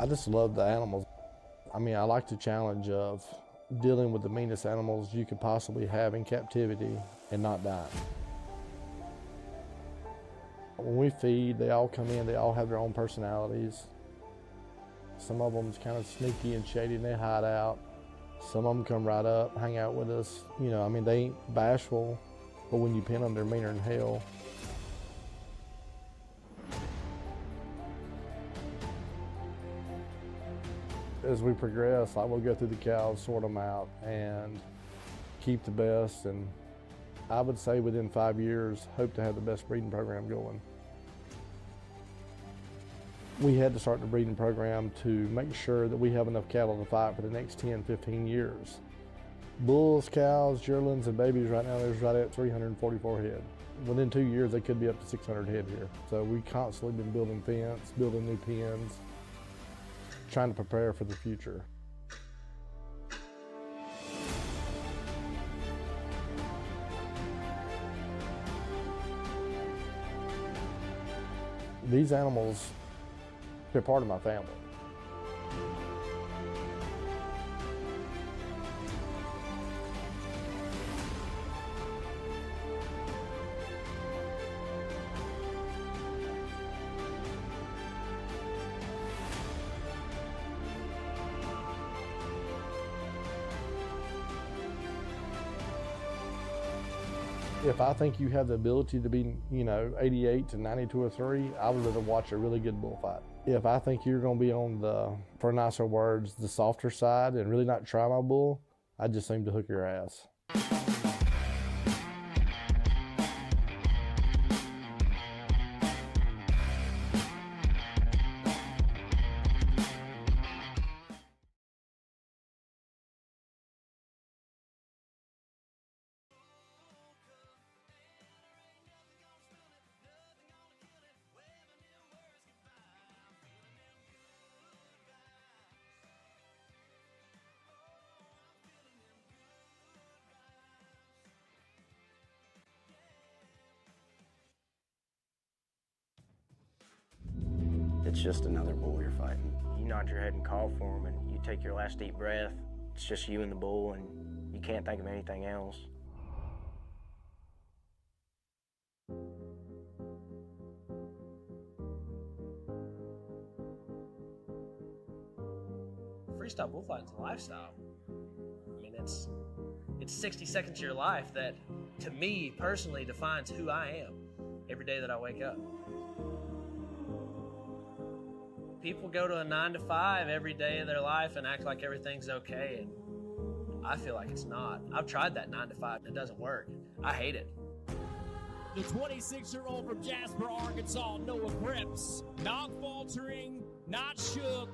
I just love the animals. I mean, I like the challenge of dealing with the meanest animals you could possibly have in captivity and not die. When we feed, they all come in, they all have their own personalities. Some of them's kind of sneaky and shady and they hide out. Some of them come right up, hang out with us. You know, I mean, they ain't bashful, but when you pin them, they're meaner than hell. As we progress, I will go through the cows, sort them out, and keep the best. And I would say within 5 years, hope to have the best breeding program going. We had to start the breeding program to make sure that we have enough cattle to fight for the next 10, 15 years. Bulls, cows, yearlings, and babies right now, there's right at 344 head. Within 2 years, they could be up to 600 head here. So we constantly been building fence, building new pens, trying to prepare for the future. These animals, they're part of my family. If I think you have the ability to be, 88 to 92 or 3, I would rather watch a really good bullfight. If I think you're going to be on the, for nicer words, the softer side and really not try my bull, I just aim to hook your ass. It's just another bull you're fighting. You nod your head and call for him, and you take your last deep breath. It's just you and the bull, and you can't think of anything else. Freestyle bullfighting's a lifestyle. I mean, it's 60 seconds of your life that, to me personally, defines who I am every day that I wake up. People go to a 9 to 5 every day of their life and act like everything's okay, and I feel like it's not. I've tried that 9 to 5, it doesn't work. I hate it. The 26-year-old from Jasper, Arkansas, Noah KREPPS, not faltering, not shook.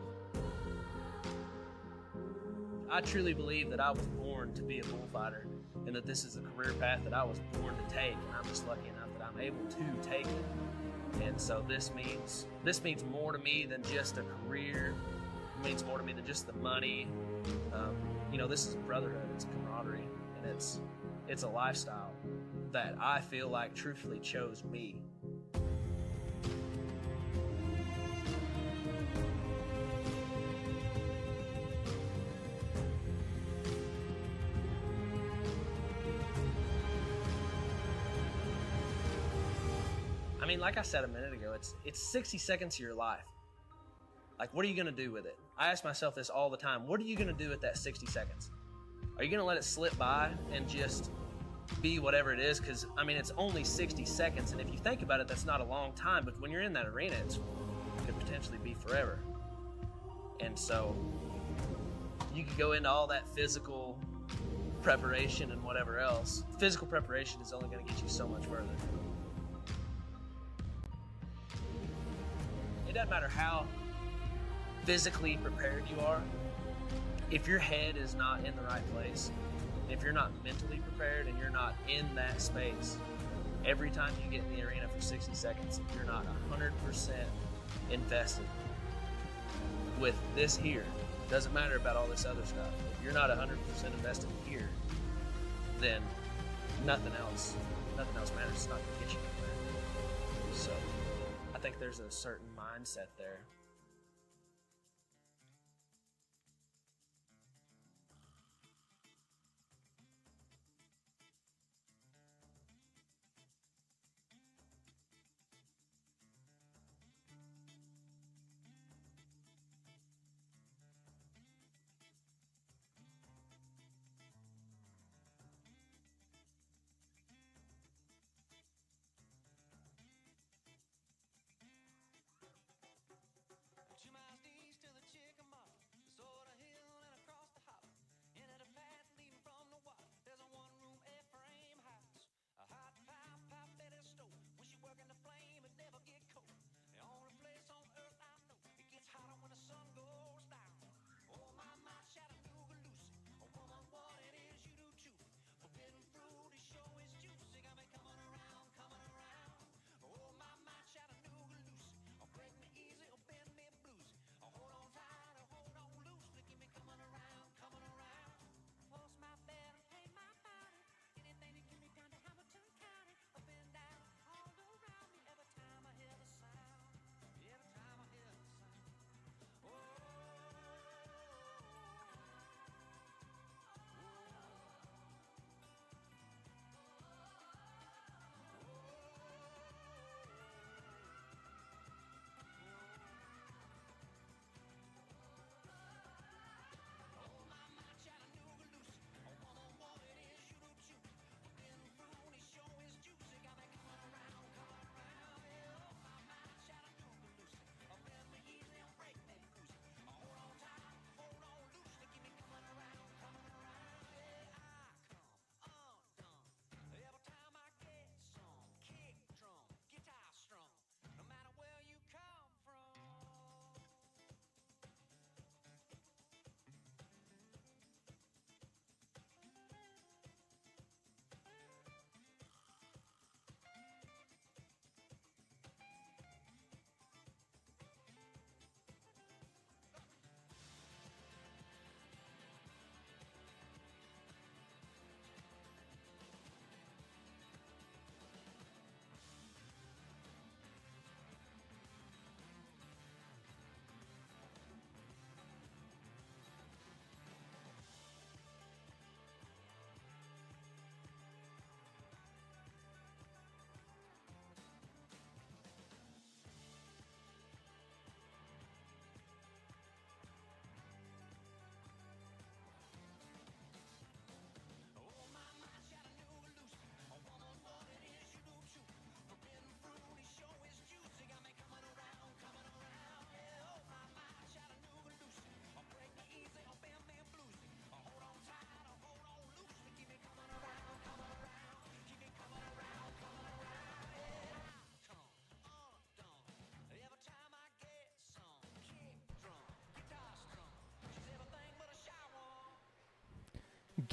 I truly believe that I was born to be a bullfighter and that this is a career path that I was born to take, and I'm just lucky enough that I'm able to take it. And so this means more to me than just a career. It means more to me than just the money. This is a brotherhood, it's a camaraderie, and it's a lifestyle that I feel like truthfully chose me. I mean, like I said a minute ago, it's 60 seconds of your life. Like, what are you going to do with it? I ask myself this all the time. What are you going to do with that 60 seconds? Are you going to let it slip by and just be whatever it is? Because, I mean, it's only 60 seconds, and if you think about it, that's not a long time, but when you're in that arena, it could potentially be forever. And so you could go into all that physical preparation and whatever else. Physical preparation is only going to get you so much further. It doesn't matter how physically prepared you are, if your head is not in the right place, if you're not mentally prepared and you're not in that space, every time you get in the arena for 60 seconds, if you're not 100% invested with this here, doesn't matter about all this other stuff. If you're not 100% invested here, then nothing else matters. It's not gonna get you anywhere. So I think there's a certain mindset there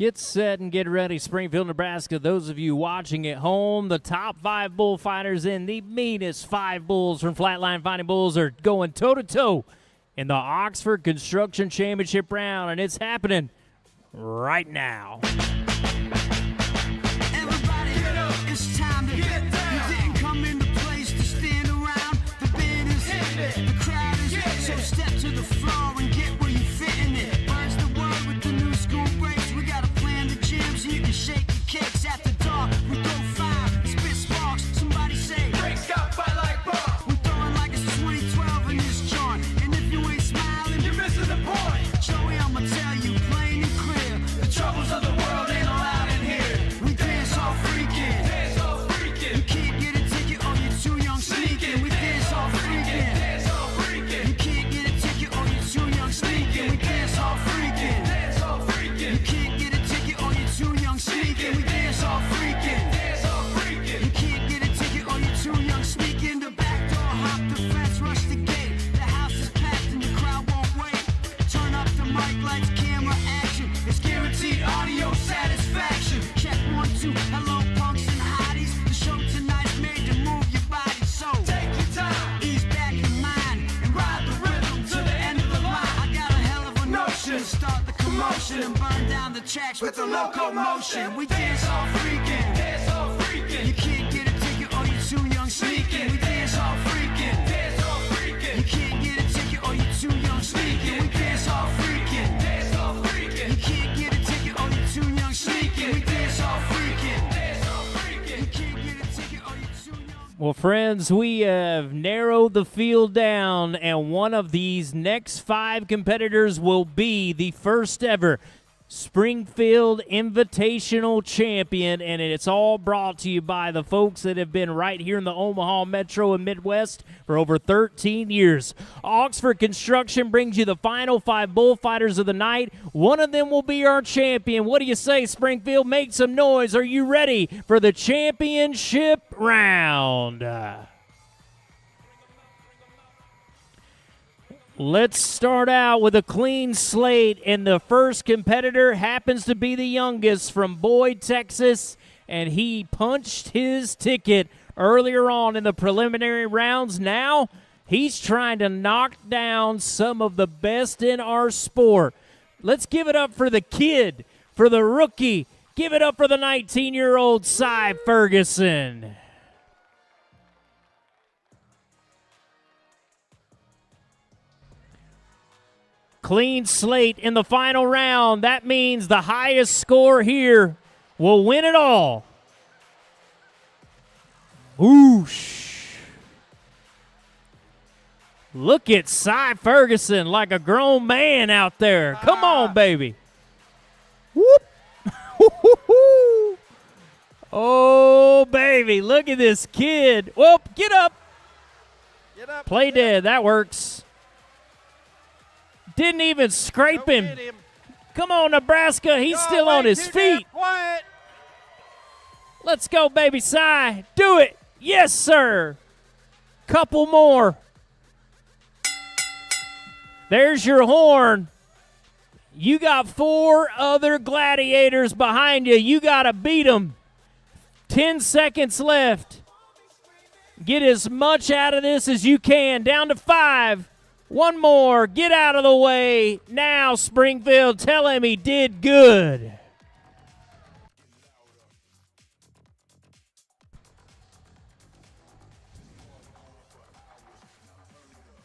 Get set and get ready, Springfield, Nebraska. Those of you watching at home, the top 5 bullfighters and the meanest 5 bulls from Flatline Fighting Bulls are going toe-to-toe in the Oxford Construction Championship round, and it's happening right now. Everybody get up, it's time to get down. You didn't come into place to stand around. The band is hit, the crowd is hit. So step to the floor and get where you fit in it. Burns the word with the new school breaks. We got a plan to jam so you can shake your kicks. At the dark, we go 5, spit sparks. Somebody say, breaks got fight like BROC. We're throwing like it's 2012 in this joint. And if you ain't smiling, you're missing the point. Joey, I'ma tell you plain and clear. The troubles of the world ain't allowed in here. We dance all freaking. Dance all freaking. You can't get a ticket or you're too young sneaking. We dance all freaking. Dance all freaking. You can't get a ticket or you're too young sneaking. We dance all freaking. Dance all freaking. You can't get a ticket or you're too young sneaking. We dance all freaking. Dance all freaking. You can't get a ticket or you're too young sneaking. The back door, hop the fence, rush the gate. The house is packed and the crowd won't wait. Turn up the mic, lights, camera, action. It's guaranteed audio satisfaction. Check 1, 2, hello punks and hotties. The show tonight's made to move your body, so take your time, ease back your mind, and ride the rhythm to the end of the line. I got a hell of a notion, start the commotion and burn down the tracks with the locomotion. We dance all freaking, dance all freaking. You can't get a ticket or you're too young sneaking. We dance all freaking, dance all freaking. You can't get a ticket or you're too young sneaking. We dance all freaking, dance all freaking. You can't get a ticket or you're too young sneaking. We dance all freaking, dance all freaking. You can't get a ticket or you're too young. Well, friends, we have narrowed the field down, and one of these next 5 competitors will be the first ever Springfield Invitational Champion, and it's all brought to you by the folks that have been right here in the Omaha Metro and Midwest for over 13 years. Oxford Construction brings you the final 5 bullfighters of the night. One of them will be our champion. What do you say, Springfield? Make some noise. Are you ready for the championship round? Let's start out with a clean slate, and the first competitor happens to be the youngest from Boyd, Texas, and he punched his ticket earlier on in the preliminary rounds. Now he's trying to knock down some of the best in our sport. Let's give it up for the kid, for the rookie. Give it up for the 19-year-old Cy Ferguson. Clean slate in the final round. That means the highest score here will win it all. Whoosh. Look at Cy Ferguson like a grown man out there. Come on, baby. Whoop. Oh, baby. Look at this kid. Whoop, get up. Get up. Play dead. That works. Didn't even scrape him. Come on, Nebraska. He's still on his feet. Quiet. Let's go, baby Cy. Do it. Yes, sir. Couple more. There's your horn. You got 4 other gladiators behind you. You got to beat them. 10 seconds left. Get as much out of this as you can. Down to 5. One more. Get out of the way. Now, Springfield, tell him he did good.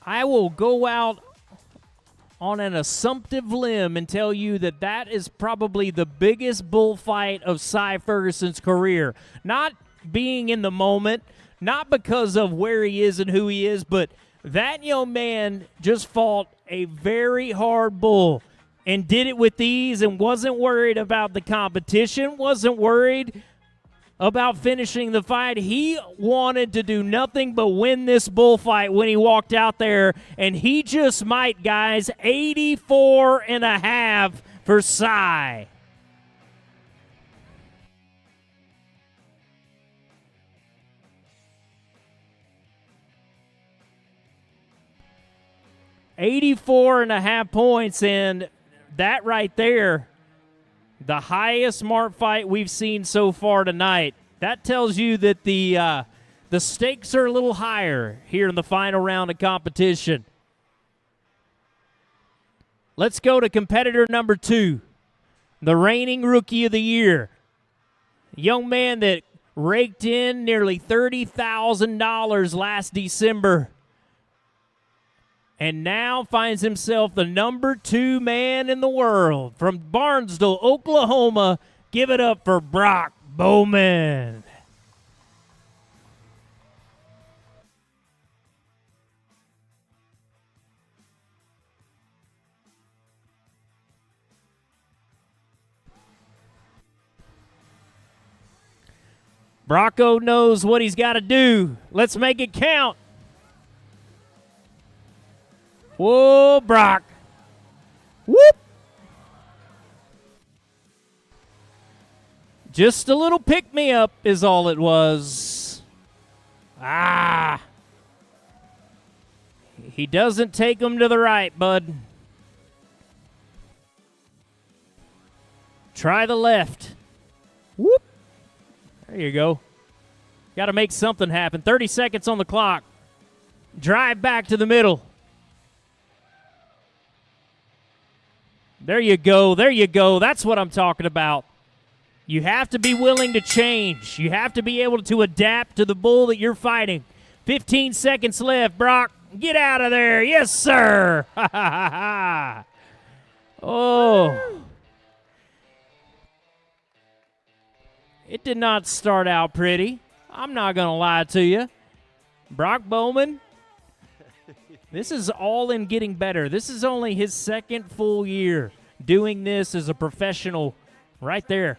I will go out on an assumptive limb and tell you that that is probably the biggest bullfight of Cy Ferguson's career. Not being in the moment, not because of where he is and who he is, but that young man just fought a very hard bull and did it with ease and wasn't worried about the competition, wasn't worried about finishing the fight. He wanted to do nothing but win this bullfight when he walked out there, and he just might, guys. 84.5 for Cy. .84.5 points, and that right there The highest mark fight we've seen so far tonight. That tells you that the stakes are a little higher here in the final round of competition. Let's go to competitor number 2, the reigning Rookie of the Year. A young man that raked in nearly $30,000 last December and now finds himself the number 2 man in the world. From Barnesville, Oklahoma, give it up for BROC BOWMAN. Brocco knows what he's got to do. Let's make it count. Whoa, Brock. Whoop. Just a little pick-me-up is all it was. Ah. He doesn't take him to the right, bud. Try the left. Whoop. There you go. Got to make something happen. 30 seconds on the clock. Drive back to the middle. There you go. There you go. That's what I'm talking about. You have to be willing to change. You have to be able to adapt to the bull that you're fighting. 15 seconds left, Brock. Get out of there. Yes, sir. Ha, ha, ha, ha. Oh. It did not start out pretty. I'm not going to lie to you. BROC BOWMAN, this is all in getting better. This is only his second full year doing this as a professional right there.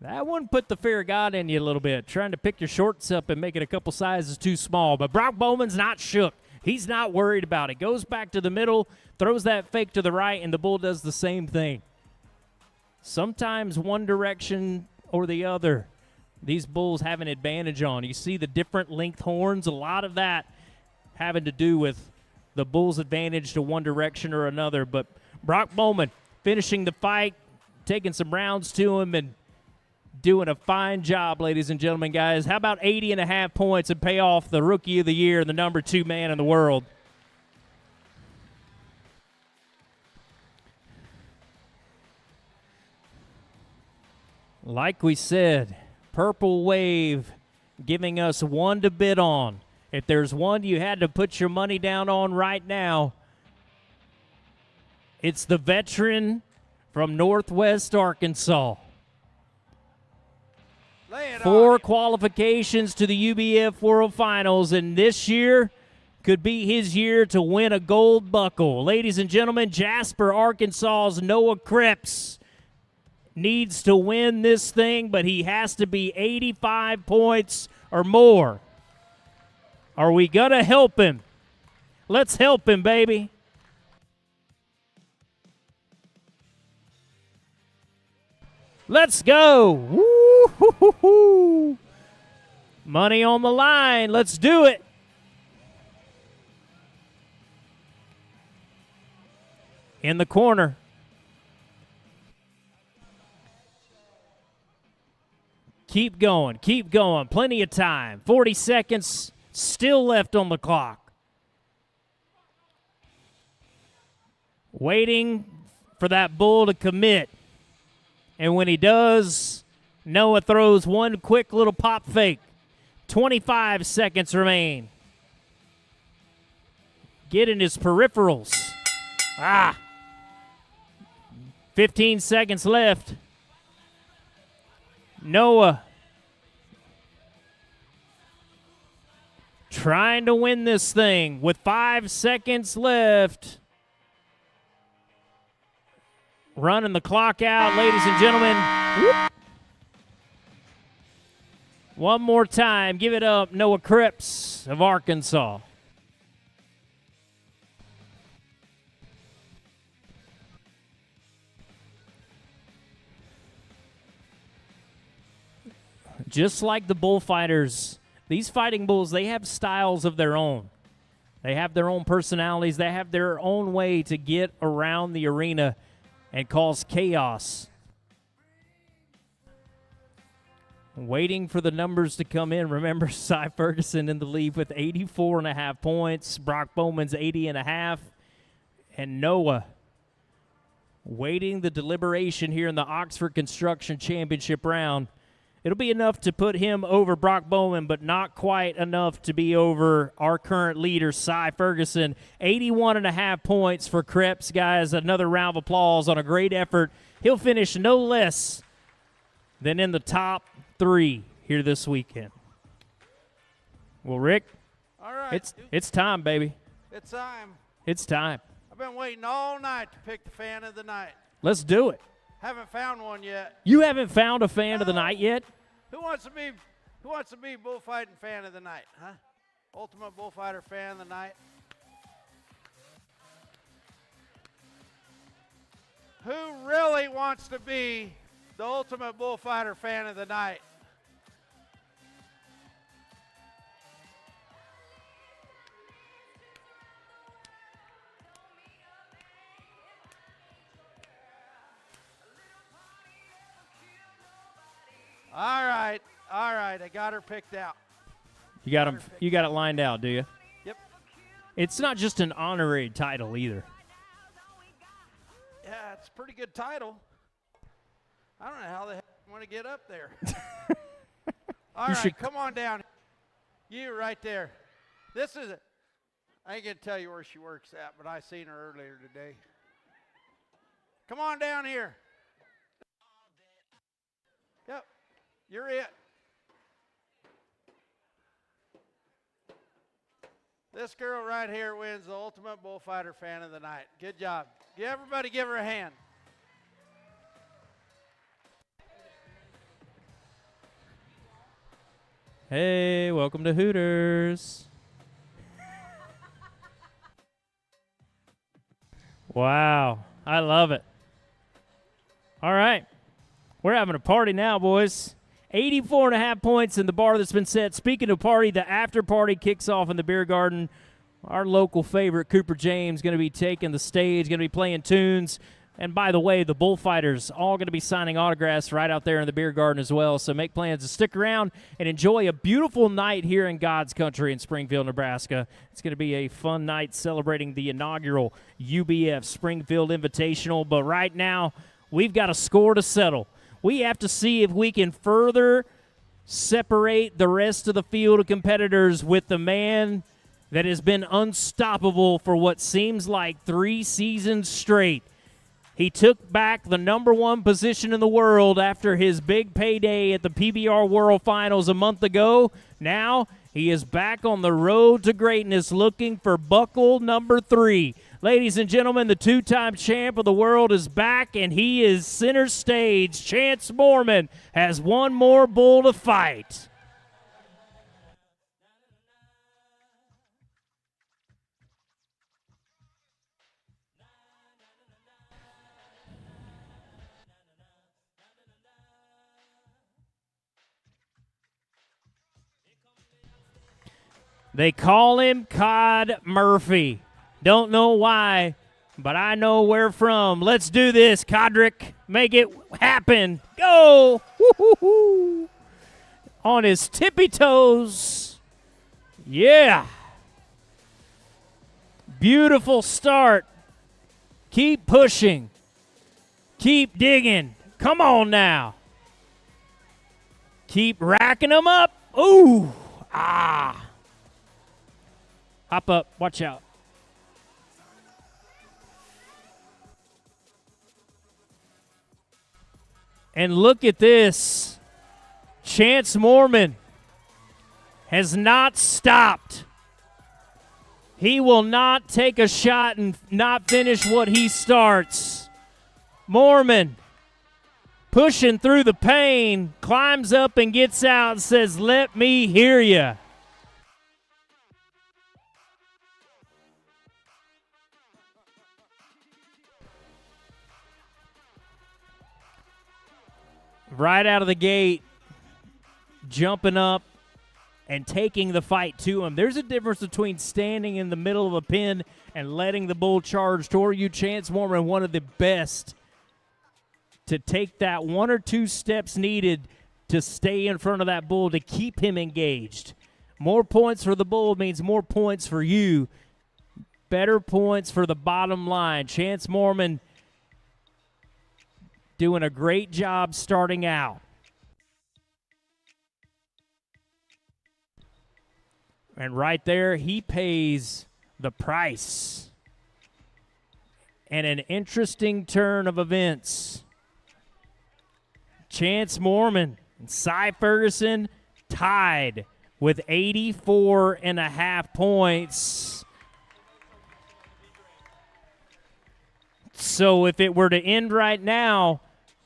That one put the fear of God in you a little bit, trying to pick your shorts up and make it a couple sizes too small. But BROC BOWMAN's not shook. He's not worried about it. Goes back to the middle, throws that fake to the right, and the bull does the same thing. Sometimes one direction or the other, these bulls have an advantage on. You see the different length horns, a lot of that having to do with the bull's advantage to one direction or another. But BROC BOWMAN finishing the fight, taking some rounds to him, and doing a fine job, ladies and gentlemen, guys. How about 80.5 points and pay off the Rookie of the Year and the number 2 man in the world? Like we said, Purple Wave giving us one to bid on. If there's one you had to put your money down on right now, it's the veteran from Northwest Arkansas. 4 qualifications to the UBF World Finals, and this year could be his year to win a gold buckle. Ladies and gentlemen, Jasper, Arkansas's Noah KREPPS needs to win this thing, but he has to be 85 points or more. Are we going to help him? Let's help him, baby. Let's go. Woo-hoo-hoo-hoo. Money on the line. Let's do it. In the corner. Keep going. Keep going. Plenty of time. 40 seconds still left on the clock. Waiting for that bull to commit. And when he does, Noah throws one quick little pop fake. 25 seconds remain. Get in his peripherals. 15 seconds left. Noah trying to win this thing with 5 seconds left. Running the clock out, ladies and gentlemen. Whoop. One more time. Give it up, Noah KREPPS of Arkansas. Just like the bullfighters, these fighting bulls, they have styles of their own. They have their own personalities. They have their own way to get around the arena. and cause chaos. Waiting for the numbers to come in. Remember, Cy Ferguson in the lead with 84.5 points. Brock Bowman's 80.5. And Noah waiting the deliberation here in the Oxford Construction Championship round. It'll be enough to put him over Brock Bowman, but not quite enough to be over our current leader, Cy Ferguson. 81.5 points for KREPPS, guys. Another round of applause on a great effort. He'll finish no less than in the top 3 here this weekend. Well, Rick, All right. it's time, baby. It's time. It's time. I've been waiting all night to pick the fan of the night. Let's do it. Haven't found one yet. You haven't found a fan of the night yet? Who wants to be bullfighting fan of the night, huh? Ultimate bullfighter fan of the night. Who really wants to be the ultimate bullfighter fan of the night? All right, I got her picked out. You got him. You got it lined out, do you? Yep. It's not just an honorary title either. Yeah, it's a pretty good title. I don't know how the heck I want to get up there. All right, come on down. You right there. This is it. I ain't going to tell you where she works at, but I seen her earlier today. Come on down here. Yep, you're it. This girl right here wins the Ultimate Bullfighter Fan of the Night. Good job. Everybody give her a hand. Hey, welcome to Hooters. Wow, I love it. All right, we're having a party now, boys. 84.5 points in the bar that's been set. Speaking of party, the after party kicks off in the beer garden. Our local favorite, Cooper James, going to be taking the stage, going to be playing tunes. And by the way, the Bullfighters all going to be signing autographs right out there in the beer garden as well. So make plans to stick around and enjoy a beautiful night here in God's country in Springfield, Nebraska. It's going to be a fun night celebrating the inaugural UBF Springfield Invitational. But right now, we've got a score to settle. We have to see if we can further separate the rest of the field of competitors with the man that has been unstoppable for what seems like 3 seasons straight. He took back the #1 position in the world after his big payday at the PBR World Finals a month ago. Now he is back on the road to greatness looking for buckle number 3. Ladies and gentlemen, the 2-time champ of the world is back, and he is center stage. Chance Moorman has one more bull to fight. They call him Cod Murphy. Don't know why, but I know where from. Let's do this, Codrick. Make it happen. Go! Woo-hoo-hoo. On his tippy toes. Yeah. Beautiful start. Keep pushing. Keep digging. Come on now. Keep racking them up. Ooh. Ah. Hop up. Watch out. And look at this. Chance Moorman has not stopped. He will not take a shot and not finish what he starts. Moorman pushing through the pain, climbs up and gets out and says, "Let me hear you." Right out of the gate, jumping up and taking the fight to him. There's a difference between standing in the middle of a pin and letting the bull charge toward you. Chance Moorman, one of the best to take that 1 or 2 steps needed to stay in front of that bull to keep him engaged. More points for the bull means more points for you. Better points for the bottom line. Chance Moorman doing a great job starting out. And right there, he pays the price. And an interesting turn of events. Chance Moorman and Cy Ferguson tied with 84.5 points. So if it were to end right now,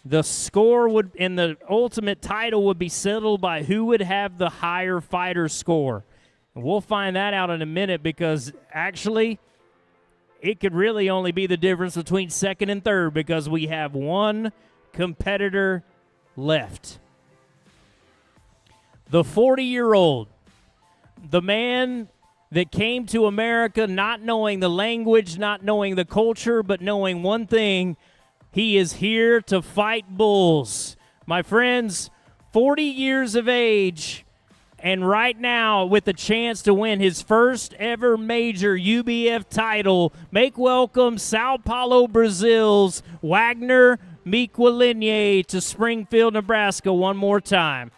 the score would, and the ultimate title would be settled by who would have the higher fighter score. And we'll find that out in a minute, because actually it could really only be the difference between second and third, because we have one competitor left. The 40-year-old, the man that came to America not knowing the language, not knowing the culture, but knowing one thing: he is here to fight bulls. My friends, 40 years of age, and right now with the chance to win his first ever major UBF title, make welcome Sao Paulo, Brazil's Wagner Miquelinier to Springfield, Nebraska one more time.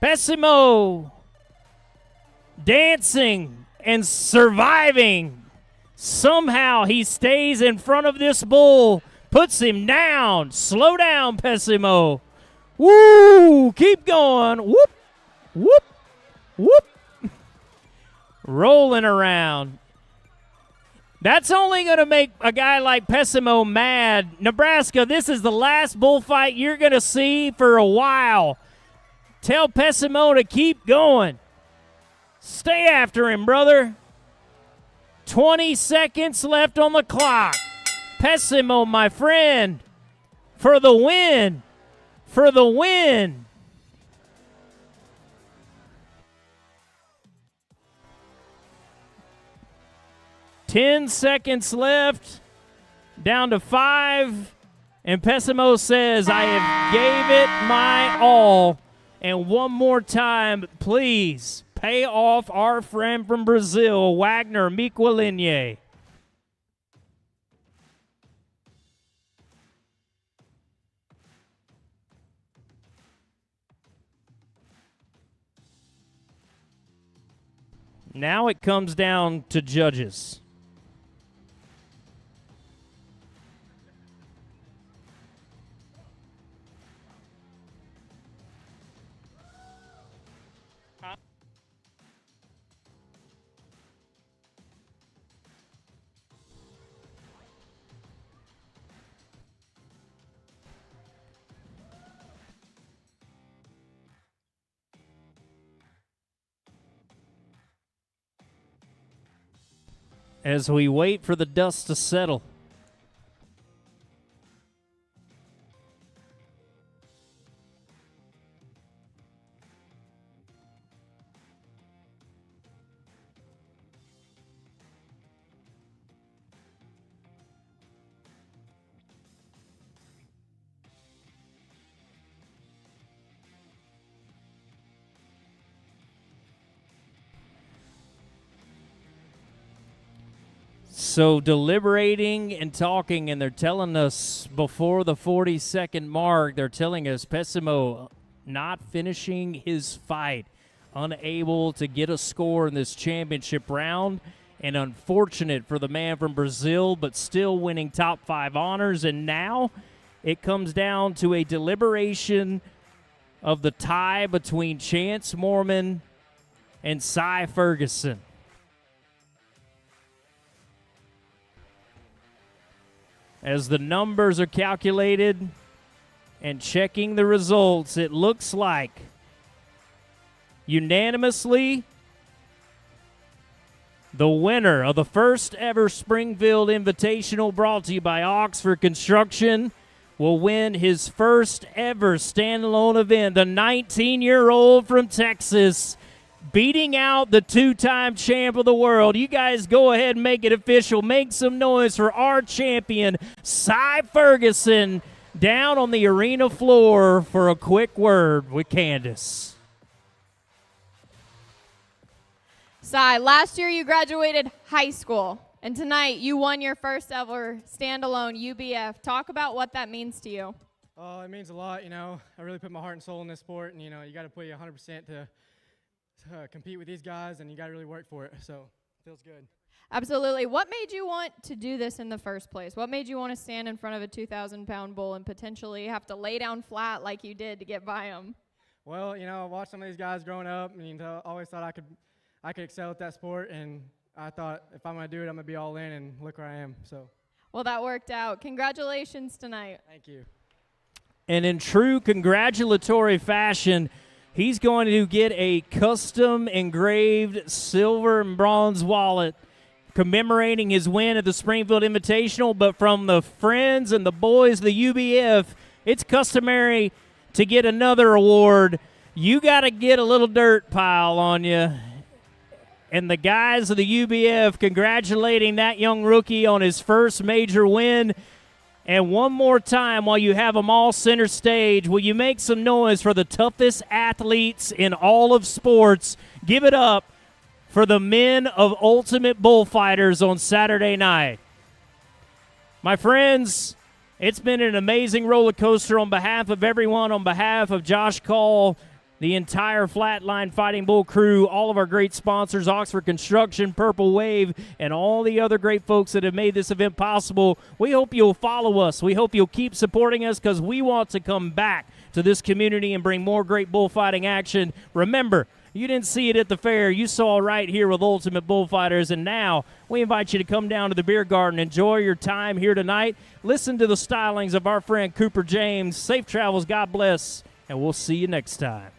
Pessimo dancing and surviving. Somehow he stays in front of this bull, puts him down. Slow down, Pessimo. Woo! Keep going. Whoop, whoop, whoop. Rolling around. That's only going to make a guy like Pessimo mad. Nebraska, this is the last bullfight you're going to see for a while. Tell Pessimo to keep going. Stay after him, brother. 20 seconds left on the clock. Pessimo, my friend, for the win. For the win. Ten seconds left. Down to 5. And Pessimo says, I have gave it my all. And one more time, please pay off our friend from Brazil, Wagner Miquelinier. Now it comes down to judges. As we wait for the dust to settle. So deliberating and talking, and they're telling us before the 40-second mark, they're telling us Pessimo not finishing his fight, unable to get a score in this championship round, and unfortunate for the man from Brazil, but still winning top 5 honors. And now it comes down to a deliberation of the tie between Chance Moorman and Cy Ferguson. As the numbers are calculated and checking the results, it looks like unanimously the winner of the first ever Springfield Invitational, brought to you by Oxford Construction, will win his first ever standalone event. The 19-year-old from Texas, beating out the two-time champ of the world. You guys go ahead and make it official. Make some noise for our champion, Cy Ferguson, down on the arena floor for a quick word with Candace. Cy, last year you graduated high school, and tonight you won your first ever standalone UBF. Talk about what that means to you. Oh, it means a lot, you know. I really put my heart and soul in this sport, and, you know, you got to put your 100% to compete with these guys, and you got to really work for it, so it feels good. Absolutely. What made you want to do this in the first place? What made you want to stand in front of a 2,000-pound bull and potentially have to lay down flat like you did to get by him? Well, you know, I watched some of these guys growing up, and, you know, always thought I could excel at that sport, and I thought if I'm going to do it, I'm going to be all in, and look where I am. So. Well, that worked out. Congratulations tonight. Thank you. And in true congratulatory fashion, he's going to get a custom engraved silver and bronze wallet commemorating his win at the Springfield Invitational. But from the friends and the boys of the UBF, it's customary to get another award. You got to get a little dirt pile on you. And the guys of the UBF congratulating that young rookie on his first major win. And one more time, while you have them all center stage, will you make some noise for the toughest athletes in all of sports? Give it up for the men of Ultimate Bullfighters on Saturday night. My friends, it's been an amazing roller coaster on behalf of everyone, on behalf of Josh Call, the entire Flatline Fighting Bull crew, all of our great sponsors, Oxford Construction, Purple Wave, and all the other great folks that have made this event possible. We hope you'll follow us. We hope you'll keep supporting us because we want to come back to this community and bring more great bullfighting action. Remember, you didn't see it at the fair. You saw right here with Ultimate Bullfighters, and now we invite you to come down to the beer garden. Enjoy your time here tonight. Listen to the stylings of our friend Cooper James. Safe travels. God bless, and we'll see you next time.